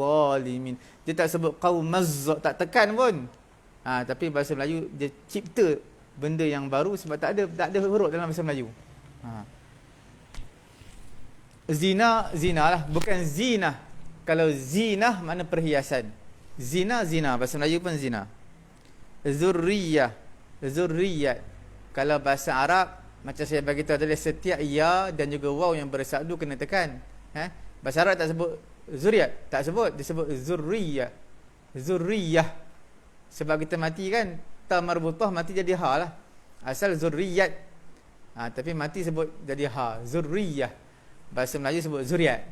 zalimin. Dia tak sebut qaumaz, tak tekan pun. Tapi bahasa Melayu dia cipta benda yang baru sebab tak ada huruf dalam bahasa Melayu. Zina, zina lah, bukan zina. Kalau zina makna perhiasan. Zina, zina. Bahasa Melayu pun zina. Zurriyah, zurriyat. Kalau bahasa Arab, macam saya bagi tahu tadi, setiap ya dan juga waw yang bersadu kena tekan. Bahasa Arab tak sebut zuriyat, tak sebut, dia sebut zurriyah. Zurriyah. Sebab kita mati kan, ta marbutah mati jadi ha lah. Asal zurriyat. Tapi mati sebut jadi ha, zurriyah. Bahasa Melayu sebut zuriat.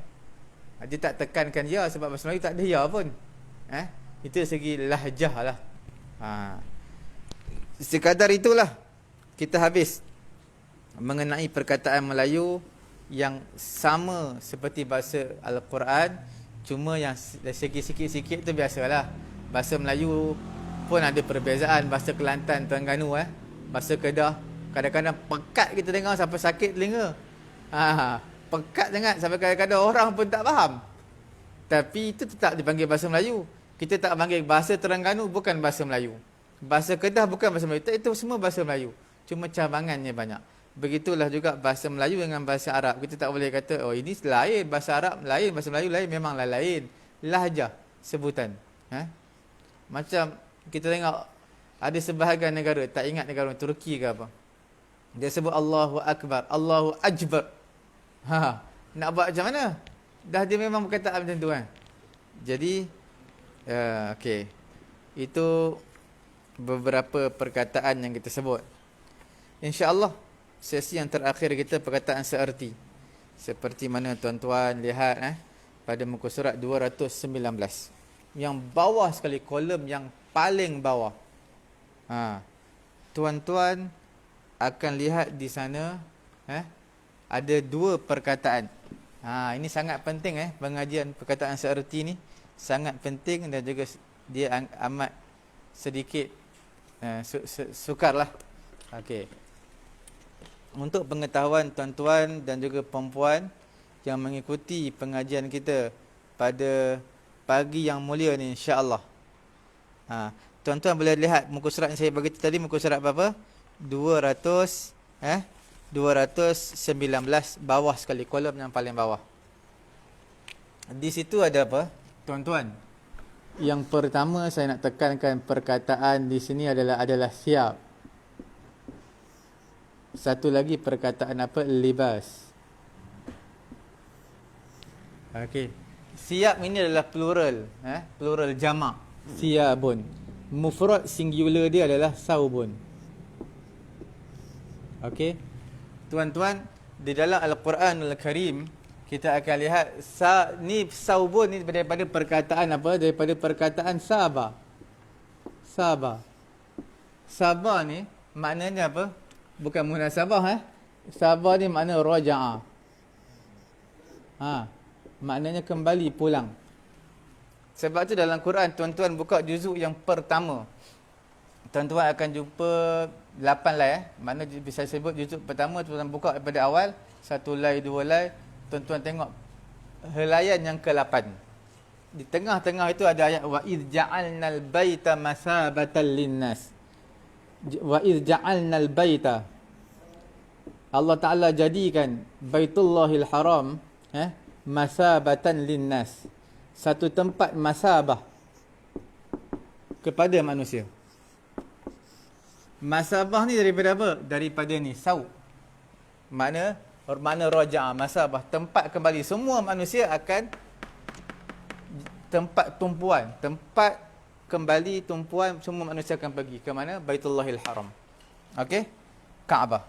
Dia tak tekankan ya sebab bahasa Melayu tak ada ya pun. Itu segi lahjah lah. Sekadar itulah kita habis mengenai perkataan Melayu yang sama seperti bahasa Al-Quran. Cuma yang segi sikit-sikit tu biasalah. Bahasa Melayu pun ada perbezaan. Bahasa Kelantan, Terengganu, bahasa Kedah, kadang-kadang pekat kita dengar sampai sakit telinga. Pekat sangat sampai kadang-kadang orang pun tak faham. Tapi itu tetap dipanggil bahasa Melayu. Kita tak panggil bahasa Terengganu, bukan bahasa Melayu. Bahasa Kedah bukan bahasa Melayu. Itu semua bahasa Melayu. Cuma cabangannya banyak. Begitulah juga bahasa Melayu dengan bahasa Arab. Kita tak boleh kata, oh ini lain, bahasa Arab lain, bahasa Melayu lain. Memanglah lain. Lahjah, sebutan. Macam kita tengok, ada sebahagian negara, tak ingat negara Turki ke apa, dia sebut Allahu Akbar, Allahu Ajbar. Nak buat macam mana? Dah dia memang perkataan macam tu kan. Jadi okey. Itu beberapa perkataan yang kita sebut. InsyaAllah sesi yang terakhir kita perkataan seerti. Seperti mana tuan-tuan lihat pada muka surat 219. Yang bawah sekali, kolom yang paling bawah. Tuan-tuan akan lihat di sana ada dua perkataan. Ini sangat penting pengajian perkataan seerti ni sangat penting dan juga dia amat sedikit sukarlah. Okey. Untuk pengetahuan tuan-tuan dan juga perempuan yang mengikuti pengajian kita pada pagi yang mulia ni, insya-Allah. Tuan-tuan boleh lihat muka surat yang saya bagi tadi, muka surat berapa? 219 bawah sekali, kolom yang paling bawah. Di situ ada apa? Tuan-tuan, yang pertama saya nak tekankan perkataan di sini adalah siap. Satu lagi perkataan apa? Libas. Okey. Siap ini adalah plural, plural jamak. Siabun. Mufrad singular dia adalah saubun. Okey. Tuan-tuan, di dalam Al-Quranul Karim kita akan lihat ni saubun ni daripada perkataan apa? Daripada perkataan sabar. Sabar. Sabar ni maknanya apa? Bukan munasabah Sabar ni makna raja'ah. Maknanya kembali pulang. Sebab tu dalam Quran tuan-tuan buka juzuk yang pertama, tuan-tuan akan jumpa 8 lai Mana bisa sebut juzuk pertama, tuan-tuan buka daripada awal, 1 lai, 2 lai, tuan-tuan tengok helaian yang ke-8. Di tengah-tengah itu ada ayat wa idz ja'alnal baita masabatan linnas. Wa idz ja'alnal baita, Allah Ta'ala jadikan Baitullahil Haram masabatan linnas, satu tempat masabah kepada manusia. Masabah ni daripada apa? Daripada ni saub. Makna raja'ah, masabah, tempat kembali. Semua manusia akan tempat tumpuan, tempat kembali tumpuan semua manusia akan pergi ke mana? Baitullahil Haram. Okey? Kaabah.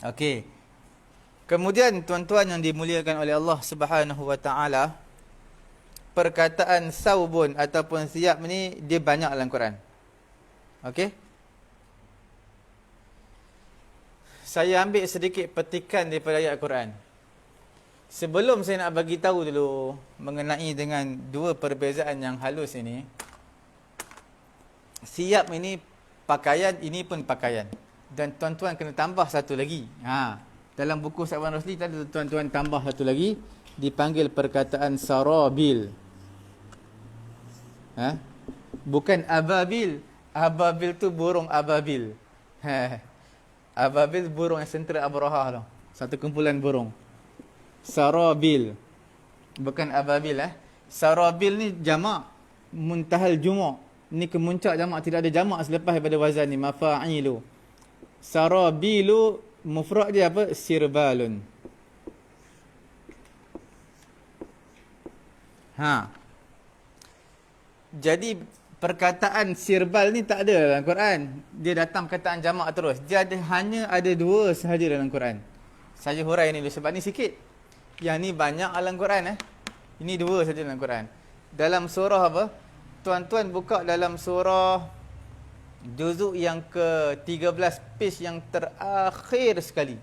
Okey. Kemudian tuan-tuan yang dimuliakan oleh Allah Subhanahu wa taala, perkataan saubun ataupun siap ni dia banyak dalam Quran. Okey? Saya ambil sedikit petikan daripada ayat Quran. Sebelum saya nak bagi tahu dulu mengenai dengan dua perbezaan yang halus ini. Siap ini pakaian, ini pun pakaian. Dan tuan-tuan kena tambah satu lagi. Dalam buku Sa'wan Rosli tadi tuan-tuan tambah satu lagi, dipanggil perkataan sarabil. Bukan ababil. Ababil tu burung ababil. Ababil burung yang sentera Abrahah tu. Satu kumpulan burung. Sarabil. Bukan ababil. Sarabil ni jamak. Muntahal jumak. Ni kemuncak jamak. Tidak ada jamak selepas daripada wazan ni. Mafa'ilu. Sarabilu. Mufrad dia apa? Sirbalun. Jadi perkataan sirbal ni tak ada dalam Quran. Dia datang perkataan jamak terus. Dia hanya ada dua sahaja dalam Quran. Saya hurai ni dulu sebab ni sikit. Yang ni banyak dalam Quran. Ini dua saja dalam Quran. Dalam surah apa? Tuan-tuan buka dalam surah juzuk yang ke-13, page yang terakhir sekali.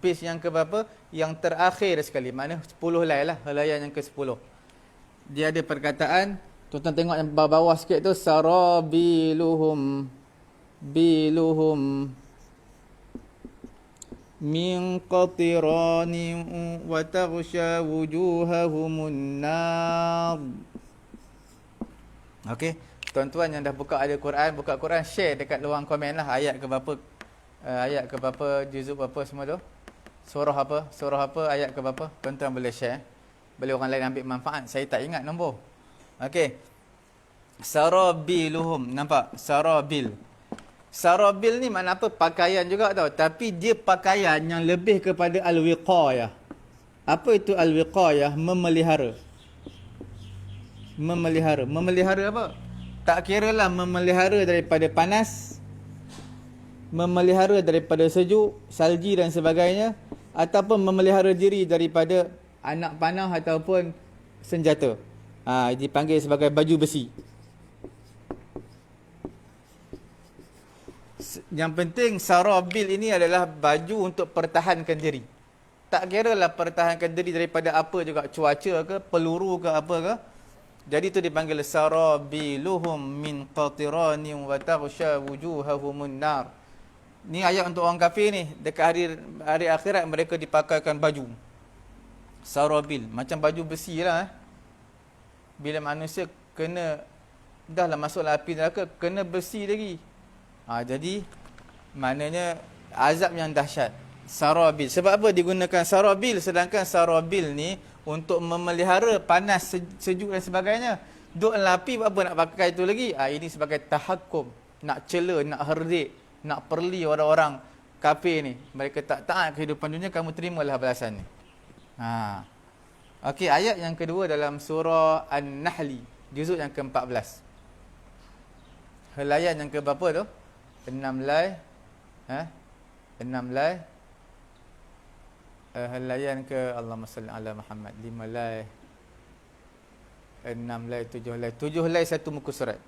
Page yang ke berapa? Yang terakhir sekali. Maknanya 10 helai lah. Helaian yang ke-10. Dia ada perkataan, tuan-tuan tengok yang bawah sikit tu, sarabiluhum biluhum min qatirani wa taghsha wujuhahumun nar. Okey, tuan-tuan yang dah buka ada Quran, buka Quran, share dekat luang komen lah ayat ke berapa, ayat ke berapa, juzuk berapa semua tu. Surah apa, ayat ke berapa. Tuan-tuan boleh share. Boleh orang lain ambil manfaat. Saya tak ingat nombor. Okey. Sarabiluhum, nampak? Sarabil. Sarabil ni makna apa? Pakaian juga tau. Tapi dia pakaian yang lebih kepada al-wiqayah. Apa itu al-wiqayah? Memelihara. Memelihara. Memelihara apa? Tak kiralah memelihara daripada panas, memelihara daripada sejuk, salji dan sebagainya, ataupun memelihara diri daripada anak panah ataupun senjata. Dipanggil sebagai baju besi. Yang penting sarabil ini adalah baju untuk pertahankan diri. Tak kira lah pertahankan diri daripada apa juga, cuaca ke, peluru ke, apa ke. Jadi itu dipanggil sarabiluhum min qatirani wa taghsha wujuhahumun nar. Ni ayat untuk orang kafir ni. Dekat hari akhirat mereka dipakaikan baju sarabil, macam baju besi lah. Bila manusia kena, dah lah masuklah api neraka, kena besi lagi. Jadi maknanya azab yang dahsyat. Sarabil. Sebab apa digunakan sarabil? Sedangkan sarabil ni untuk memelihara panas, sejuk dan sebagainya. Duk dalam api, apa nak pakai itu lagi? Ini sebagai tahakkum, nak cela, nak herdik, nak perli orang-orang kafir ni. Mereka tak taat kehidupan dunia, kamu terimalah balasan ni. Okey, ayat yang kedua dalam surah An-Nahli, juzuk yang ke-14. Helaian yang ke berapa tu? 6 lai. 6 lai. Helaian ke Allahumma salli ala Muhammad, 5 lai. 6 lai, 7 lai. 7 lai satu muka surat.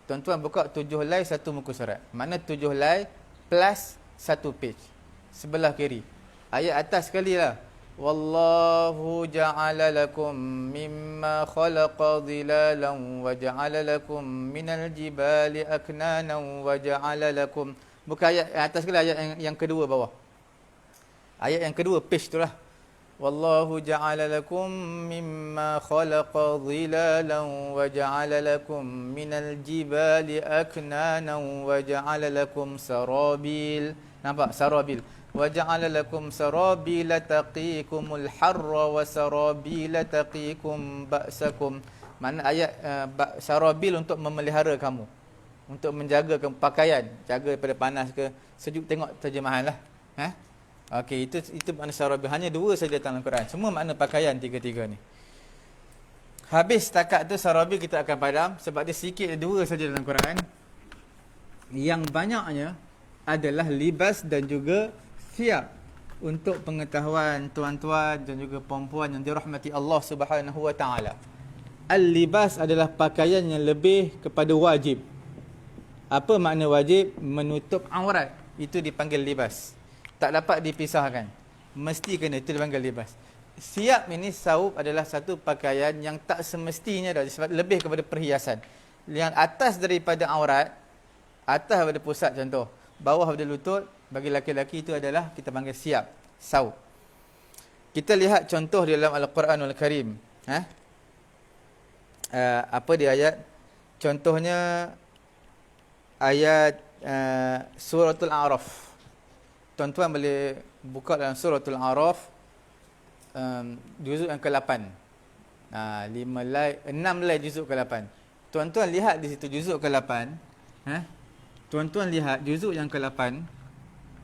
Tuan-tuan buka 7 lai satu muka surat. Mana 7 lai plus satu page. Sebelah kiri. Ayat atas sekali lah. Wallahu ja'ala lakum mimma khalaqa dhilalan wa ja'ala lakum minal jibali aknanan wa ja'ala lakum. Bukan ayat atas sekali, ayat yang kedua bawah. Ayat yang kedua page tu lah. Wallahu ja'ala lakum mimma khalaqa dhilalan wa ja'ala lakum minal jibali aknanan wa ja'ala lakum sarabil. Nampak? Sarabil. Wa ja'ala lakum sarabila taqikumul harra wa sarabila taqikum ba'sakum. Mana ayat sarabil untuk memelihara kamu, untuk menjaga kamu pakaian, jaga daripada panas ke sejuk. Tengok terjemahan lah. Okey, itu makna sarabil. Hanya dua saja dalam Quran. Semua makna pakaian tiga-tiga ni. Habis setakat tu Sarabi kita akan padam sebab dia sikit dua saja dalam Quran. Yang banyaknya adalah libas dan juga siap. Untuk pengetahuan tuan-tuan dan juga puan-puan yang dirahmati Allah Subhanahu wa taala. Al-libas adalah pakaian yang lebih kepada wajib. Apa makna wajib? Menutup aurat. Itu dipanggil libas. Tak dapat dipisahkan. Mesti kena, itu dipanggil libas. Siap ini, saub adalah satu pakaian yang tak semestinya dah, sebab lebih kepada perhiasan. Yang atas daripada aurat, atas daripada pusat contoh, bawah daripada lutut, bagi laki-laki itu adalah kita panggil siap, saub. Kita lihat contoh di dalam Al-Quranul Karim. Apa dia ayat? Contohnya ayat suratul A'raf. Tuan-tuan boleh buka dalam suratul A'raf, juzuk yang ke-8. 6 lai juzuk ke-8. Tuan-tuan lihat di situ juzuk ke-8. Tuan-tuan lihat juzuk yang ke-8.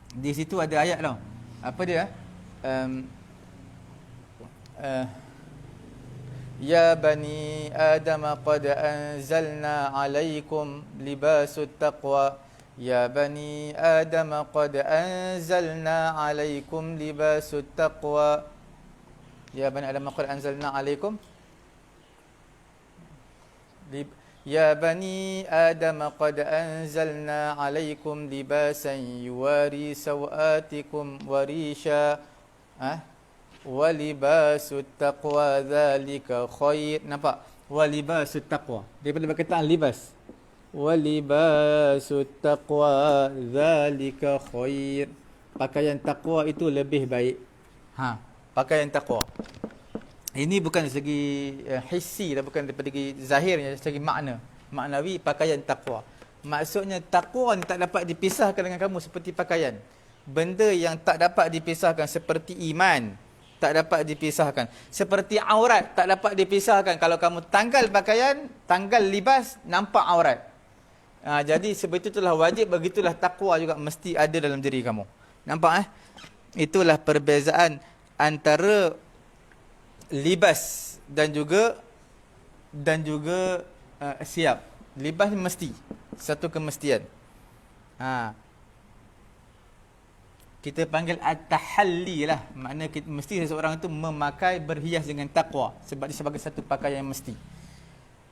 Di situ ada ayat tau. Apa dia? Ya bani Adam qad anzalna alaikum libasut taqwa. Ya bani Adam qad anzalna alaikum libasut taqwa. Ya bani Adam qad anzalna alaikum Ya bani Adam qad anzalna alaikum libasan yuwari sawatikum warisha wa libasut taqwa dhalika khair. Nampak? Wa libasut taqwa. Daripada perkataan libas. Wa libasut taqwa dhalika khair. Pakaian takwa itu lebih baik. Pakaian takwa. Ini bukan dari segi hissi, bukan daripada segi zahirnya, dari segi makna. Maknawi, pakaian takwa. Maksudnya takwa ni tak dapat dipisahkan dengan kamu seperti pakaian. Benda yang tak dapat dipisahkan seperti iman, tak dapat dipisahkan. Seperti aurat, tak dapat dipisahkan. Kalau kamu tanggal pakaian, tanggal libas, nampak aurat. Jadi sebetulnya wajib, begitulah takwa juga mesti ada dalam diri kamu. Nampak Itulah perbezaan antara libas dan juga siap. Libas mesti, satu kemestian. Kita panggil at-tahalli lah. Makna kita, mesti seseorang itu memakai berhias dengan takwa sebab dia sebagai satu pakaian yang mesti.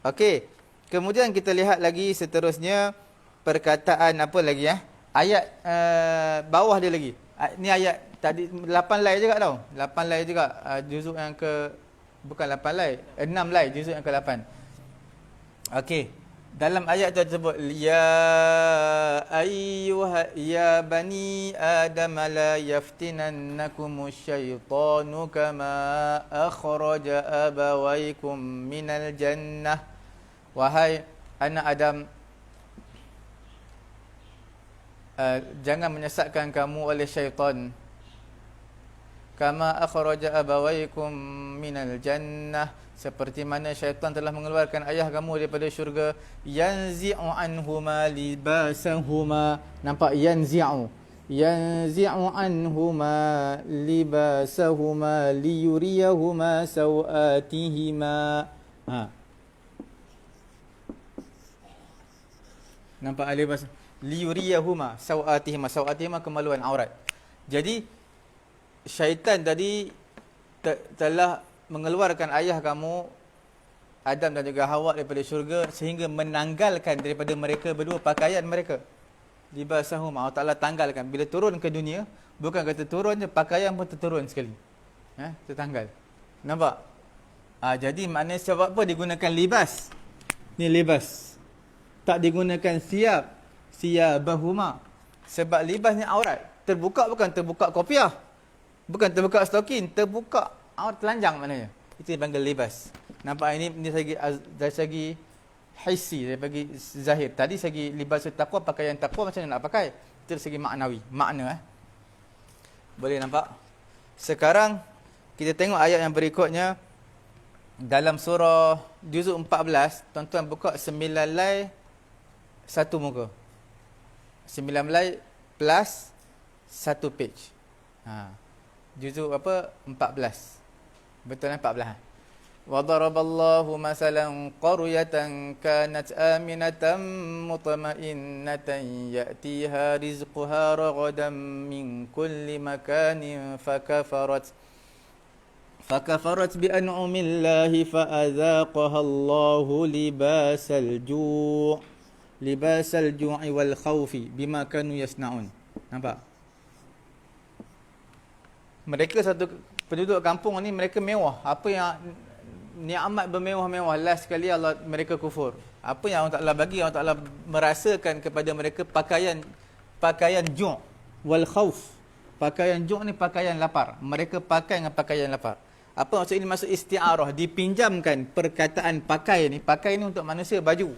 Okey. Kemudian kita lihat lagi seterusnya perkataan apa lagi ayat bawah dia lagi. Ni ayat tadi 8 lai juga tau. 8 lai juga. Juzuk yang ke bukan 8 lai, 6 lai juzuk yang ke-8. Okey. Dalam ayat tersebut, ya bani Adam la yaftinannakumus syaitanu kama akhraja abawaykum minal jannah. Wahai anak Adam, jangan menyesatkan kamu oleh syaitan. Kama akhraja abawaykum minal jannah, seperti mana syaitan telah mengeluarkan ayah kamu daripada syurga. Yanzi'u anhuma libasahuma. Nampak? Yanzi'u anhuma libasahuma liyuriyahuma sawatihima. Nampak libas liyuriyahuma sawatihima. Sawatihima kemaluan aurat. Jadi syaitan tadi telah mengeluarkan ayah kamu Adam dan juga Hawa daripada syurga sehingga menanggalkan daripada mereka berdua pakaian mereka. Libasahum, Allah Ta'ala tanggalkan. Bila turun ke dunia, bukan kata turun je, pakaian pun terturun sekali. Tertanggal. Nampak? Jadi maknanya sebab apa digunakan libas? Ni libas. Tak digunakan siap. Siyabahuma. Sebab libas ni aurat. Terbuka bukan terbuka kopiah. Bukan terbuka stokin, terbuka aurat telanjang maknanya. Itu dipanggil libas. Nampak ini dari segi hissi, dari segi zahir. Tadi segi libas taqwa, pakaian taqwa macam mana nak pakai? Itu dari segi maknawi, makna Boleh nampak? Sekarang kita tengok ayat yang berikutnya dalam surah juzuk 14. Tuan-tuan buka 9 lai satu muka. 9 lai plus satu page. Juzuk apa? 14. Betul 14. وضرب الله مثلا قرية كانت آمنة مطمئنة يأتيها رزقها رغدا من كل مكان فكفرت بأنعم الله فأذاقها الله لباس الجوع والخوف بما كانوا يصنعون. Nampak? Mereka satu penduduk kampung ni mereka mewah. Apa yang nikmat bermewah-mewah, last sekali mereka kufur. Apa yang Allah Taala bagi, Allah Taala merasakan kepada mereka pakaian ju' wal khauf. Pakaian ju' ni pakaian lapar. Mereka pakai dengan pakaian lapar. Apa maksud ini? Maksud isti'arah, dipinjamkan perkataan pakai ni untuk manusia baju.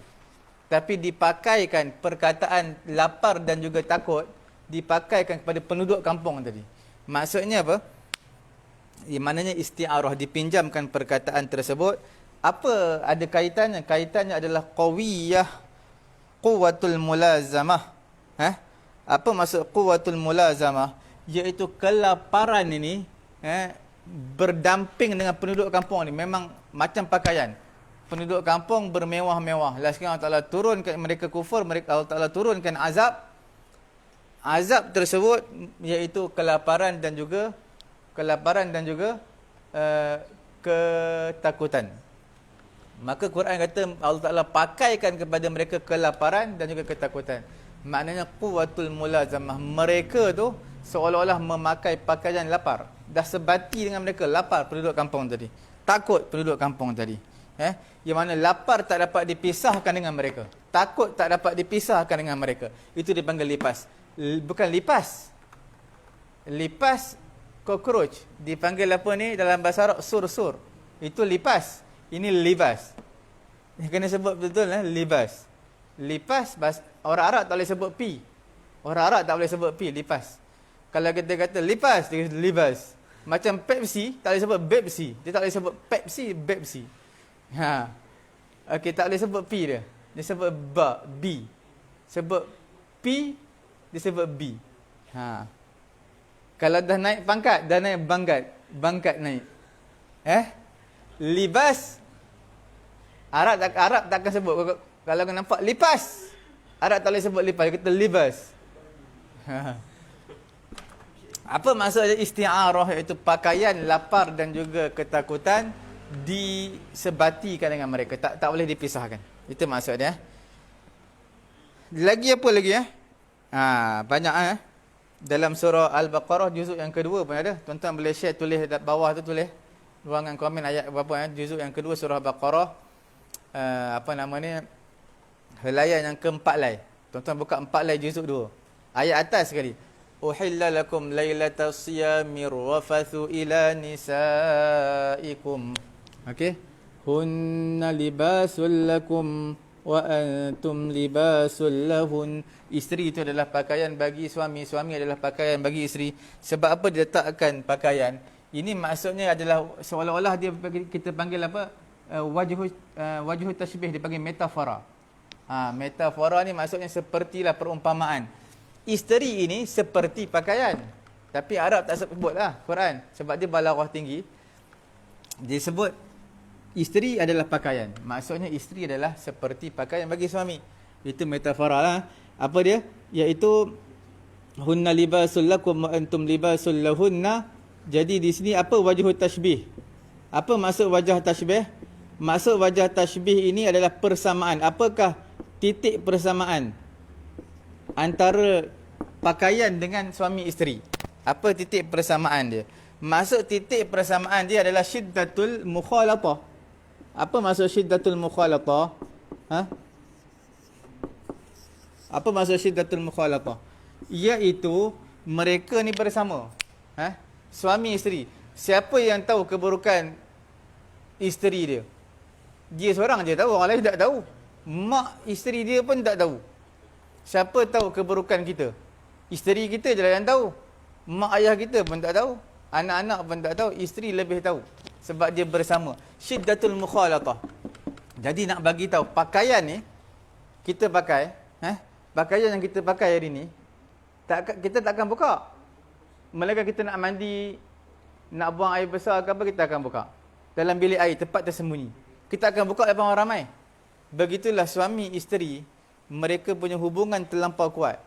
Tapi dipakaikan perkataan lapar dan juga takut dipakaikan kepada penduduk kampung tadi. Maksudnya apa? Maknanya isti'arah, dipinjamkan perkataan tersebut. Apa ada kaitannya? Kaitannya adalah qawiyah, quwwatul mulazamah. Apa maksud quwwatul mulazamah? Iaitu kelaparan ini berdamping dengan penduduk kampung ni. Memang macam pakaian. Penduduk kampung bermewah-mewah. Last kali Allah Ta'ala turunkan mereka kufur, Allah Ta'ala turunkan azab. Azab tersebut iaitu kelaparan dan juga ketakutan. Maka Quran kata Allah Ta'ala pakaikan kepada mereka kelaparan dan juga ketakutan. Maknanya quwwatul mulazamah. Mereka tu seolah-olah memakai pakaian lapar. Dah sebati dengan mereka, lapar penduduk kampung tadi. Takut penduduk kampung tadi. Yang mana lapar tak dapat dipisahkan dengan mereka. Takut tak dapat dipisahkan dengan mereka. Itu dipanggil lipas. Bukan lipas. Lipas cockroach. Dipanggil apa ni dalam bahasa Arab? Sur-sur. Itu lipas. Ini libas. Kena sebut betul libas. Lipas, orang Arab tak boleh sebut pi. Orang Arab tak boleh sebut pi, lipas. Kalau kita kata lipas, dia kata libas. Macam Pepsi, tak boleh sebut Pepsi. Dia tak boleh sebut Pepsi, Pepsi. Okey, tak boleh sebut pi dia. Dia sebut B. Sebut P, dia sebut B. Kalau dah naik pangkat, dah naik bangkat naik. Libas, Arab takkan sebut. Kalau kau nampak lipas, Arab tak boleh sebut lipas, dia kata libas. Apa maksud isti'arah? Iaitu pakaian lapar dan juga ketakutan disebatikan dengan mereka, tak boleh dipisahkan. Itu maksud dia. Lagi apa lagi banyak dalam surah Al-Baqarah juzuk yang kedua pun ada. Tuan-tuan boleh share, tulis dekat bawah tu, tulis ruangan komen ayat berapa juzuk yang kedua surah Al-Baqarah. Apa nama ni? Helaian yang keempat lai. Tuan-tuan buka 4 lai juzuk 2. Ayat atas sekali. Uhilla lakum lailatas siyamir rafathu ila nisaikum. Okey. Hunna libasul lakum wa antum libasul lahun. Isteri itu adalah pakaian bagi suami, suami adalah pakaian bagi isteri. Sebab apa diletakkan pakaian? Ini maksudnya adalah seolah-olah kita panggil apa? Wajhu tashbih, dipanggil metafora. Metafora ni maksudnya sepertilah perumpamaan. Isteri ini seperti pakaian. Tapi Arab tak sebutlah Quran sebab dia balaghah tinggi. Dia sebut isteri adalah pakaian. Maksudnya isteri adalah seperti pakaian bagi suami. Itu metafora lah. Apa dia? Iaitu hunna libasul lakum wa antum libasul lahunna. Jadi di sini apa wajhu tashbih? Apa maksud wajah tashbih? Maksud wajah tashbih ini adalah persamaan. Apakah titik persamaan antara pakaian dengan suami isteri? Apa titik persamaan dia? Maksud titik persamaan dia adalah syiddatul mukhalatah. Apa maksud syiddatul mukhalatah? Apa maksud syiddatul mukhalatah? Iaitu mereka ni bersama. Suami isteri. Siapa yang tahu keburukan isteri dia? Dia seorang je tahu, orang lain tak tahu. Mak isteri dia pun tak tahu. Siapa tahu keburukan kita? Isteri kita je lah yang tahu. Mak ayah kita pun tak tahu. Anak-anak pun tak tahu. Isteri lebih tahu. Sebab dia bersama. Syiddatul mukhalatah. Jadi nak bagi tahu pakaian ni kita pakai, pakaian yang kita pakai hari ni kita takkan buka. Melainkan kita nak mandi, nak buang air besar ke apa, kita akan buka. dalam bilik air, tempat tersembunyi. Kita akan buka depan orang ramai. Begitulah suami isteri, mereka punya hubungan terlampau kuat.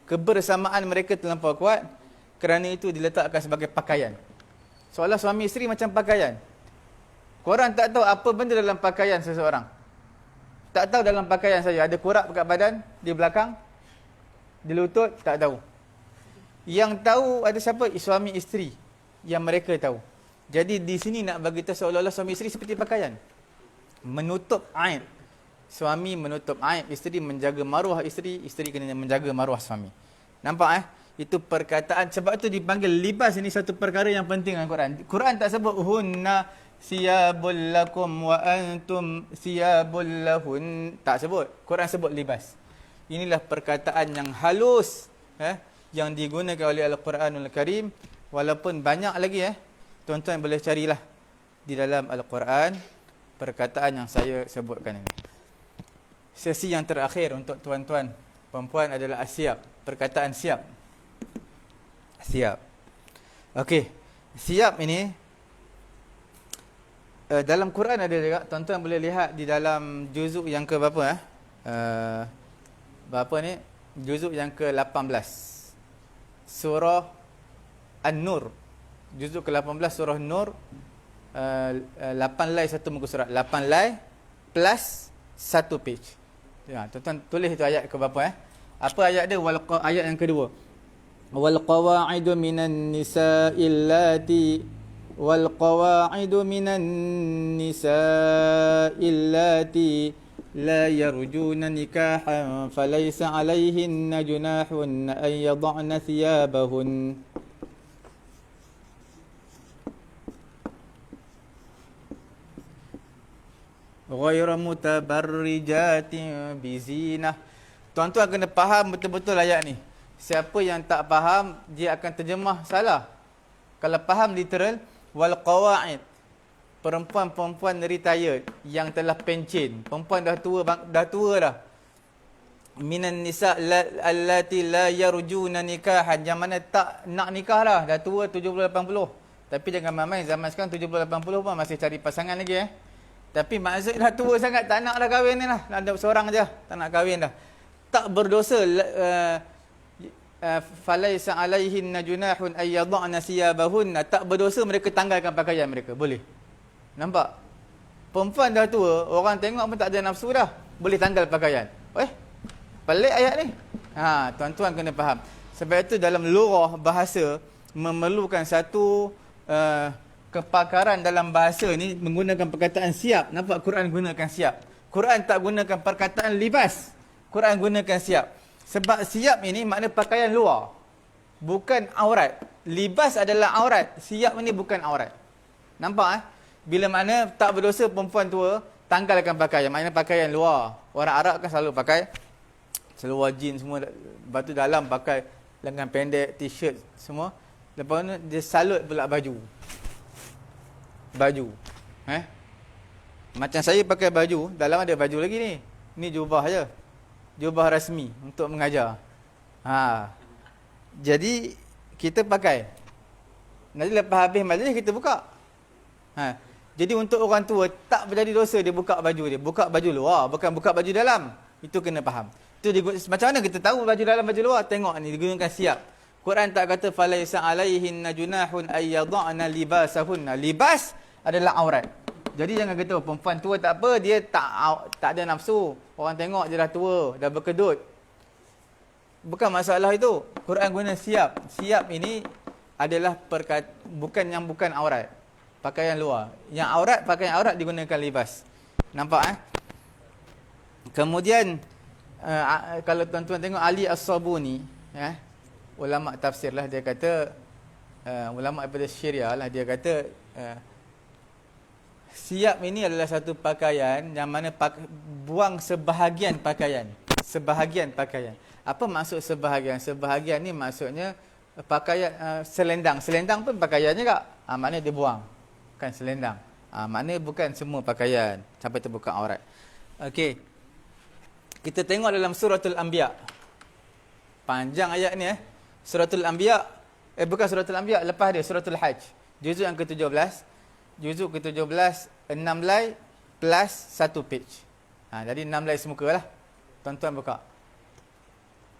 Kebersamaan mereka terlampau kuat, kerana itu diletakkan sebagai pakaian. Seolah suami isteri macam pakaian. Korang tak tahu apa benda dalam pakaian seseorang. Tak tahu dalam pakaian saja. Ada korak dekat badan, di belakang, di lutut, tak tahu. Yang tahu ada siapa? Suami isteri. Yang mereka tahu. Jadi di sini nak bagi tahu seolah-olah suami isteri seperti pakaian. Menutup aib. Suami menutup aib isteri, menjaga maruah isteri, isteri kena menjaga maruah suami. Nampak Itu perkataan, sebab itu dipanggil libas. Ini satu perkara yang penting dalam Quran. Quran tak sebut hunna siyabul lakum wa antum siyabul lahun. Tak sebut. Quran sebut libas. Inilah perkataan yang halus yang digunakan oleh Al-Quranul Karim. Walaupun banyak lagi tuan-tuan boleh carilah di dalam Al-Quran perkataan yang saya sebutkan ini. Sesi yang terakhir untuk tuan-tuan perempuan adalah siap. Perkataan siap. Siap. Okey. Siap ini dalam Quran ada juga. Tuan-tuan boleh lihat di dalam juzuk yang ke berapa berapa ni? Juzuk yang ke-18. Surah An-Nur. Juzuk ke-18 surah Nur. 8 lai satu muka surat. 8 lai plus 1 page. Tuan-tuan tulis itu ayat ke berapa Apa ayat dia? Ayat yang kedua. Wal qawaidu minan nisa'il lati la yarjuna nikahan falaysa 'alayhinna junahun an yad'na thiyabahun. Ghayra mutabarrijatin bizinah. Tuan-tuan kena faham betul-betul ayat ni. Siapa yang tak faham, dia akan terjemah salah. Kalau faham literal, wal qawaid, perempuan-perempuan retired yang telah pencen, perempuan dah tua dah. Minan nisa allati la yarjuna nikahan, yang mana tak nak nikah dah tua 70-80. Tapi jangan main-main, zaman sekarang 70-80 pun masih cari pasangan lagi Tapi maksud dah tua sangat, tak nak dah kahwin ni lah. Ada seorang je, tak nak kahwin dah. Tak berdosa. Falaisa alaihinna junahun ay yad'na siyabahunna. Tak berdosa mereka tanggalkan pakaian mereka. Boleh. Nampak? Perempuan dah tua, orang tengok pun tak ada nafsu dah. Boleh tanggal pakaian. Pelik ayat ni. Tuan-tuan kena faham. Sebab itu dalam lugah bahasa memerlukan satu kepakaran dalam bahasa ni, menggunakan perkataan siap. Nampak Quran gunakan siap. Quran tak gunakan perkataan libas. Quran gunakan siap. Sebab siap ini makna pakaian luar, bukan aurat. Libas adalah aurat, siap ini bukan aurat. Nampak Bila makna tak berdosa perempuan tua, tanggalkan pakaian. Makna pakaian luar. Orang Arab kan selalu pakai seluar jeans semua, batu dalam pakai lengan pendek, t-shirt semua. Lepas tu dia salut pula baju. Macam saya pakai baju, dalam ada baju lagi ni. Ni jubah je. Jubah rasmi untuk mengajar. Jadi kita pakai. Nanti lepas habis majlis kita buka. Jadi untuk orang tua tak berjadi dosa dia buka baju dia. Buka baju luar, bukan buka baju dalam. Itu kena faham. Itu macam mana kita tahu baju dalam baju luar? Tengok ni digunakan siap. Quran tak kata falaisa alaihinna junahun ay yad'na libasahunna. Libas adalah aurat. Jadi jangan kata perempuan tua tak apa, dia tak ada nafsu. Orang tengok dia dah tua, dah berkedut. Bukan masalah itu. Quran guna siap. Siap ini adalah bukan aurat. Pakaian luar. Yang aurat, pakaian aurat digunakan libas. Nampak Kemudian kalau tuan-tuan tengok Ali As-Sabuni, ulama tafsir lah, dia kata ulama daripada Syria lah, dia kata siap ini adalah satu pakaian yang mana buang sebahagian pakaian. Sebahagian pakaian. Apa maksud sebahagian? Sebahagian ni maksudnya pakaian selendang. Selendang pun pakaian juga. Maknanya dia buang. Kan selendang. Maknanya bukan semua pakaian sampai terbuka aurat. Okey. Kita tengok dalam Suratul Anbiya. Panjang ayat ni Suratul Anbiya. Bukan Suratul Anbiya, lepas dia Suratul Hajj. Juzuk yang ke-17. juzuk ke-17, 6 helai plus 1 page. Jadi 6 helai semuka lah. Tuan-tuan buka.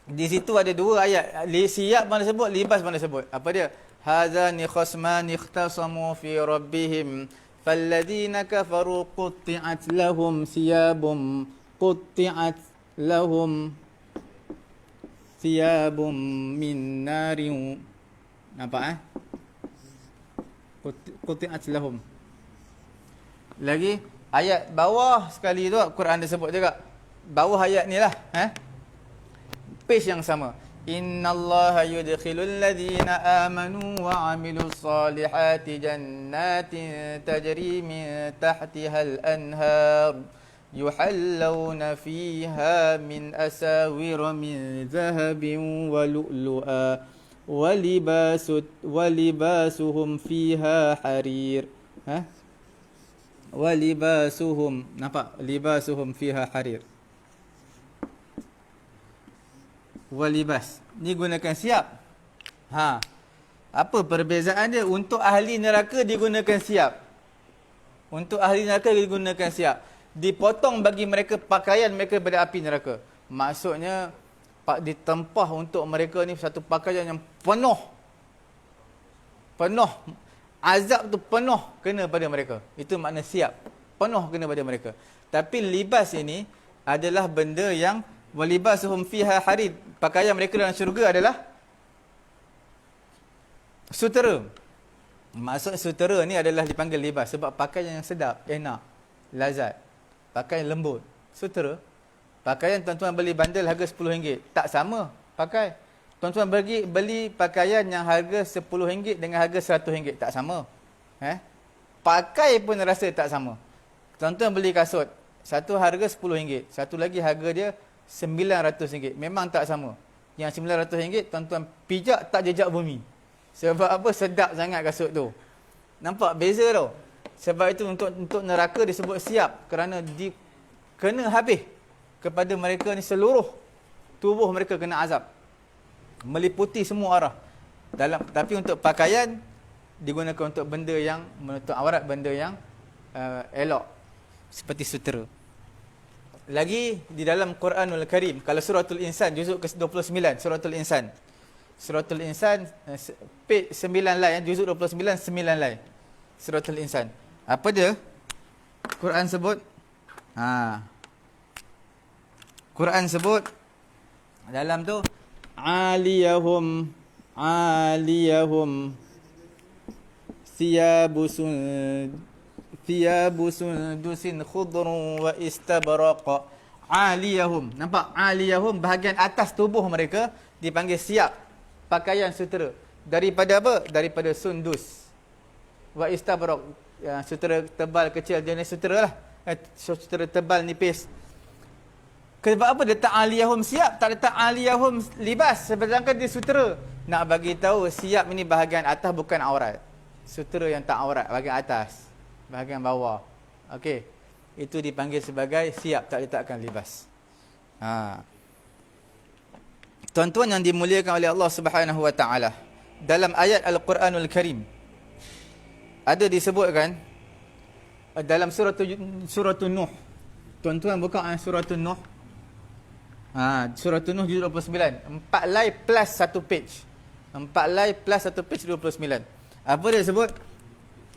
Di situ ada 2 ayat. Siyab mana sebut, libas mana sebut. Apa dia? Hazani khasmani ikhtasamu fi rabbihim falladhina kafaru qutti'at lahum siyabum min narin. Nampak qutti'at lahum. Lagi ayat bawah sekali tu Quran dia sebut juga. Bawah ayat ni lah, page yang sama. Innallaha yudkhilul ladzina amanu wa 'amilus solihati jannatin tajri min tahtihal anhar yuhallawna fiha min asawir min dhahabin wa lu'lu'a wa libasuhum fiha harir. Wa libasuhum, nampak? Libasuhum fiha harir. Walibas. Ni gunakan siap. Apa perbezaan dia? Untuk ahli neraka digunakan siap. Untuk ahli neraka digunakan siap. Dipotong bagi mereka pakaian mereka pada api neraka. Maksudnya ditempah untuk mereka ni satu pakaian yang penuh. Azab tu penuh kena pada mereka. Itu makna siap. Penuh kena pada mereka. Tapi libas ini adalah benda yang walibasuhum fiha harid. Pakaian mereka dalam syurga adalah sutera. Maksud sutera ni adalah dipanggil libas sebab pakaian yang sedap, enak, lazat. Pakaian lembut, sutera. Pakaian tuan-tuan beli bandel harga RM10, tak sama pakai. Tuan-tuan beli pakaian yang harga RM10 dengan harga RM100, tak sama. Pakai pun rasa tak sama. Tuan-tuan beli kasut, satu harga RM10, satu lagi harga dia RM900. Memang tak sama. Yang RM900 tuan-tuan pijak tak jejak bumi. Sebab apa? Sedap sangat kasut tu. Nampak beza tau. Sebab itu untuk neraka disebut siap kerana kena habis kepada mereka ni, seluruh tubuh mereka kena azab. Meliputi semua arah. Tapi untuk pakaian digunakan untuk benda yang menutup aurat, benda yang elok seperti sutera. Lagi di dalam Quranul Karim, kalau suratul Insan juzuk ke-29, suratul Insan. Suratul Insan page 9 lai, juzuk 29, 9 lai. Suratul Insan. Apa dia? Quran sebut Quran sebut dalam tu aliyahum thiyabu sundusin khudrun wa istabraqa. Aliyahum, nampak? Aliyahum, bahagian atas tubuh mereka dipanggil siap, pakaian sutera. Daripada apa? Daripada sundus. Wa istabraq, sutera tebal kecil, jenis sutera lah. Sutera tebal nipis. Sebab apa letak aliyahum siap, tak letak aliyahum libas, sedangkan dia sutera? Nak bagi tahu siap ini bahagian atas bukan aurat. Sutera yang tak aurat, bahagian atas, bahagian bawah. Okey. Itu dipanggil sebagai siap, tak letakkan libas. Tuan-tuan yang dimuliakan oleh Allah Subhanahu wa taala, dalam ayat Al-Quranul Karim ada disebutkan dalam surah Nuh. Tuan-tuan buka surah Nuh. Surah Nuh juzuk 29. 4 lai plus 1 page. 4 lai plus 1 page 29. Apa dia sebut?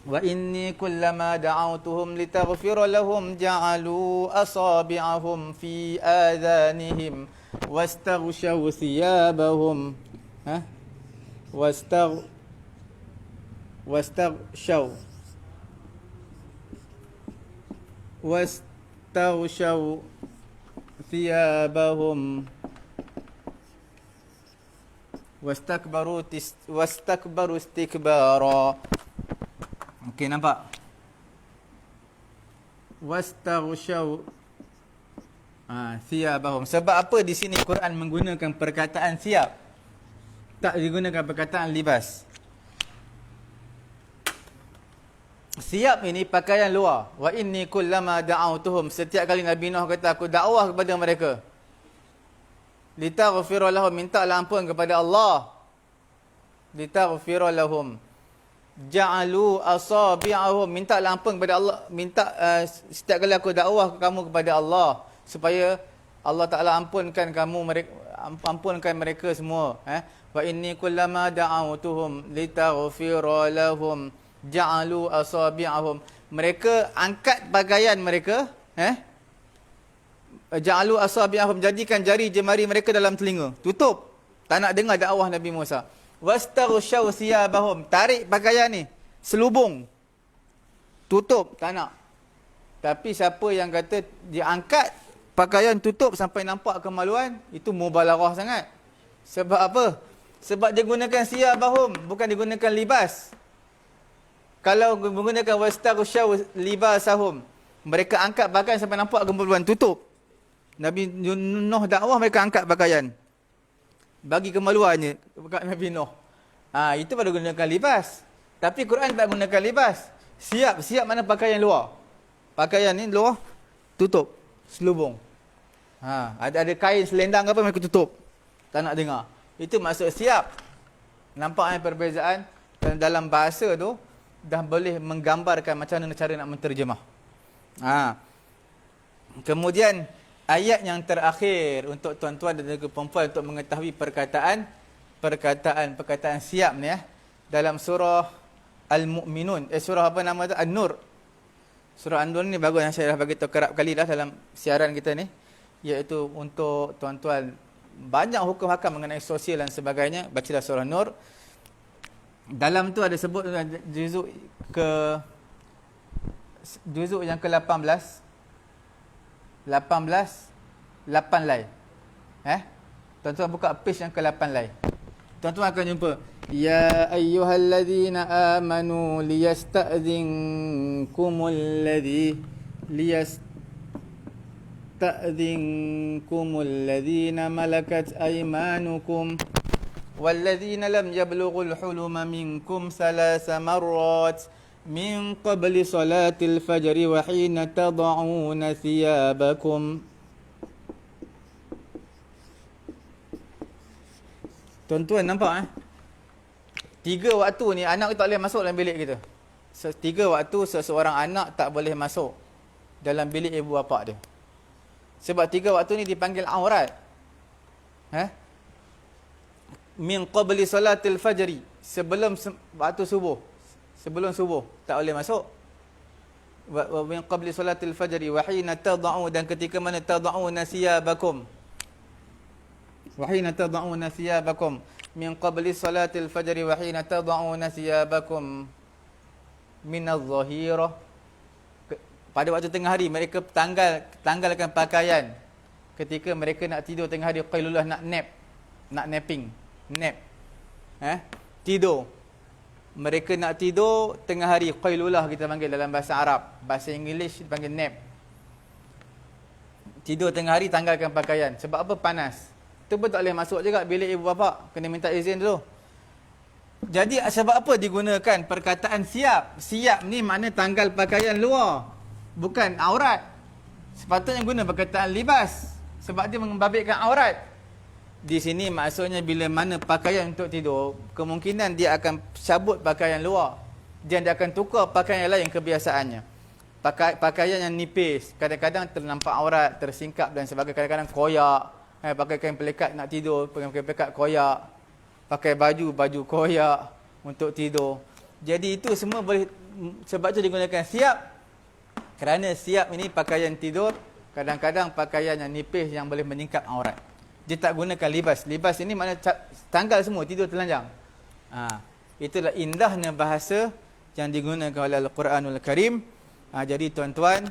Wa inni kullama da'awtuhum litaghfira lahum ja'alu asabi'ahum fi adhanihim wastaghshaw thiyabahum wastaghshaw thiyabahum wastakbaru istikbara. Okey, nampak? Wastaghshaw thiyabahum. Sebab apa di sini Quran menggunakan perkataan siap, tak digunakan perkataan libas? Siap ini pakaian luar. Wa inni kullama da'awtuhum, setiap kali Nabi Nuh kata aku dakwah kepada mereka, litaghfira lahum, mintalah ampun kepada Allah. Litaghfira lahum, ja'alu asabi'ahum, minta ampun kepada Allah, minta setiap kali aku dakwah kamu kepada Allah supaya Allah Taala ampunkan mereka semua. Wa inni kullama da'awtuhum litaghfira lahum ja'alu asabi'ahum, mereka angkat pakaian mereka, ja'alu asabi'ahum, jadikan jari jemari mereka dalam telinga, tutup, tak nak dengar dakwah Nabi Musa. Wastaghshaw thiyabahum, tarik pakaian ni, selubung, tutup, tak nak. Tapi siapa yang kata dia angkat pakaian tutup sampai nampak kemaluan, itu mubalaghah sangat. Sebab apa? Sebab dia gunakan thiyabahum, bukan digunakan libas. Kalau menggunakan wastaghshaw libasahum, mereka angkat pakaian sampai nampak kemaluan, tutup. Nabi Nuh dakwah, mereka angkat pakaian bagi kemaluannya kat Nabi Nuh. Itu pada gunakan libas. Tapi Quran tak gunakan libas. Siap mana pakaian luar. Pakaian ni luar tutup, selubung. Ada kain selendang apa mereka tutup. Tak nak dengar. Itu maksud siap. Nampaknya perbezaan dalam bahasa tu dah boleh menggambarkan macam mana cara nak menterjemah. Kemudian ayat yang terakhir untuk tuan-tuan dan juga perempuan untuk mengetahui perkataan siap ni dalam surah Al-Mu'minun, surah apa nama tu? An-Nur. Surah An-Nur ni bagus, yang saya dah bagi tahu kerap kali dah dalam siaran kita ni, iaitu untuk tuan-tuan banyak hukum hakam mengenai sosial dan sebagainya. Bacalah surah Nur. Dalam tu ada sebut juzuk yang ke-18. 8 lai. Tuan-tuan buka page yang ke-8 lai. Tuan-tuan akan jumpa ya ayyuhallazina amanu liyasta'dzinkumul ladzina malakat aymanukum walladzina lam yablughul huluma minkum 3 marrat min qabli salatil fajri wa hina tad'una thiyabakum. Tuan-tuan nampak 3 waktu ni anak tak boleh masuk dalam bilik kita. 3 waktu seseorang anak tak boleh masuk dalam bilik ibu bapa dia. Sebab 3 waktu ni dipanggil aurat. Min qabli salatil fajri, sebelum waktu subuh. Sebelum subuh tak boleh masuk. Wa min qabli salatil fajri wa hina tad'u, dan ketika mana tad'una siyabakum. Wa hina tad'una siyabakum min qabli salatil fajri wa hina tad'una siyabakum min adh-dhahirah. Pada waktu tengah hari mereka tanggalkan pakaian. Ketika mereka nak tidur tengah hari, qailulah, nak napping, nap. Tidur. Mereka nak tidur tengah hari, qailulah kita panggil dalam bahasa Arab. Bahasa English dipanggil nap. Tidur tengah hari, tanggalkan pakaian. Sebab apa? Panas. Itu pun tak boleh masuk juga bilik ibu bapa, kena minta izin dulu. Jadi sebab apa digunakan perkataan siap? Siap ni makna tanggal pakaian luar, bukan aurat. Sepatutnya guna perkataan libas, sebab dia membabitkan aurat. Di sini maksudnya bila mana pakaian untuk tidur, kemungkinan dia akan cabut pakaian luar dan dia akan tukar pakaian yang lain kebiasaannya. Pakaian yang nipis, kadang-kadang ternampak aurat, tersingkap dan sebagainya. Kadang-kadang koyak, pakai kain pelikat nak tidur, pakai kain pelikat koyak, pakai baju koyak untuk tidur. Jadi itu semua boleh, sebab itu digunakan siap. Kerana siap ini pakaian tidur, kadang-kadang pakaian yang nipis yang boleh menyingkap aurat. Dia tak gunakan libas. Libas ini makna tanggal semua, tidur telanjang. Itulah indahnya bahasa yang digunakan oleh Al-Quranul Karim. Jadi tuan-tuan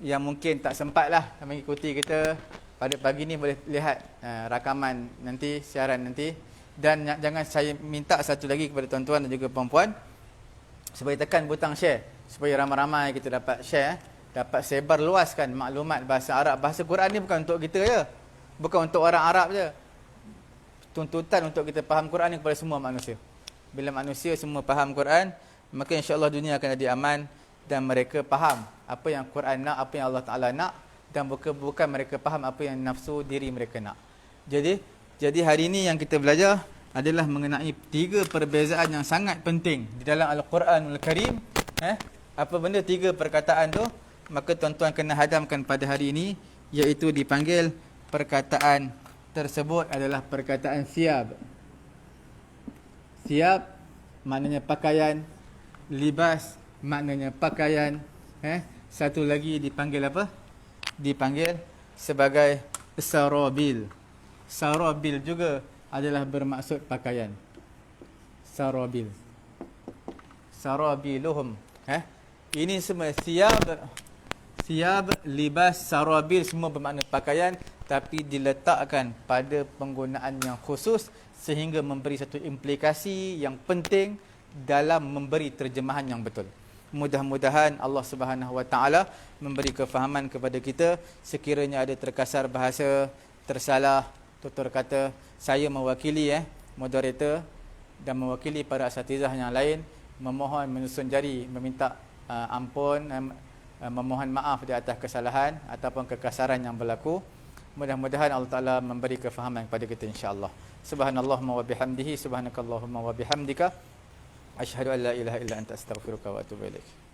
yang mungkin tak sempatlah mengikuti kita pada pagi ni, boleh lihat rakaman nanti, siaran nanti. Dan jangan saya minta satu lagi kepada tuan-tuan dan juga perempuan, supaya tekan butang share, supaya ramai-ramai kita dapat share, dapat sebar luaskan maklumat bahasa Arab. Bahasa Quran ni bukan untuk kita je, bukan untuk orang Arab je. Tuntutan untuk kita faham Quran ni kepada semua manusia. Bila manusia semua faham Quran, maka insya-Allah dunia akan jadi aman dan mereka faham apa yang Quran nak, apa yang Allah Taala nak, dan bukan mereka faham apa yang nafsu diri mereka nak. Jadi hari ini yang kita belajar adalah mengenai 3 perbezaan yang sangat penting di dalam Al-Quranul Karim. Apa benda 3 perkataan tu? Maka tuan-tuan kena hadamkan pada hari ini, iaitu dipanggil perkataan tersebut adalah perkataan siab. Siab maknanya pakaian, libas maknanya pakaian. Satu lagi dipanggil apa? Dipanggil sebagai sarabil. Sarabil juga adalah bermaksud pakaian. Sarabil. Sarabiluhum. Ini semua siab, libas, sarabil semua bermakna pakaian, tapi diletakkan pada penggunaan yang khusus sehingga memberi satu implikasi yang penting dalam memberi terjemahan yang betul. Mudah-mudahan Allah Subhanahu Wa Taala memberi kefahaman kepada kita. Sekiranya ada terkasar bahasa, tersalah, tutur kata, saya mewakili moderator dan mewakili para asatizah yang lain, memohon menyusun jari meminta ampun, memohon maaf di atas kesalahan ataupun kekasaran yang berlaku. Mudah-mudahan Allah Taala memberi kefahaman kepada kita insya-Allah. Subhanallahumma wa bihamdihi, subhanakallahumma wa bihamdika, asyhadu an la ilaha illa anta astaghfiruka wa atubu ilaik.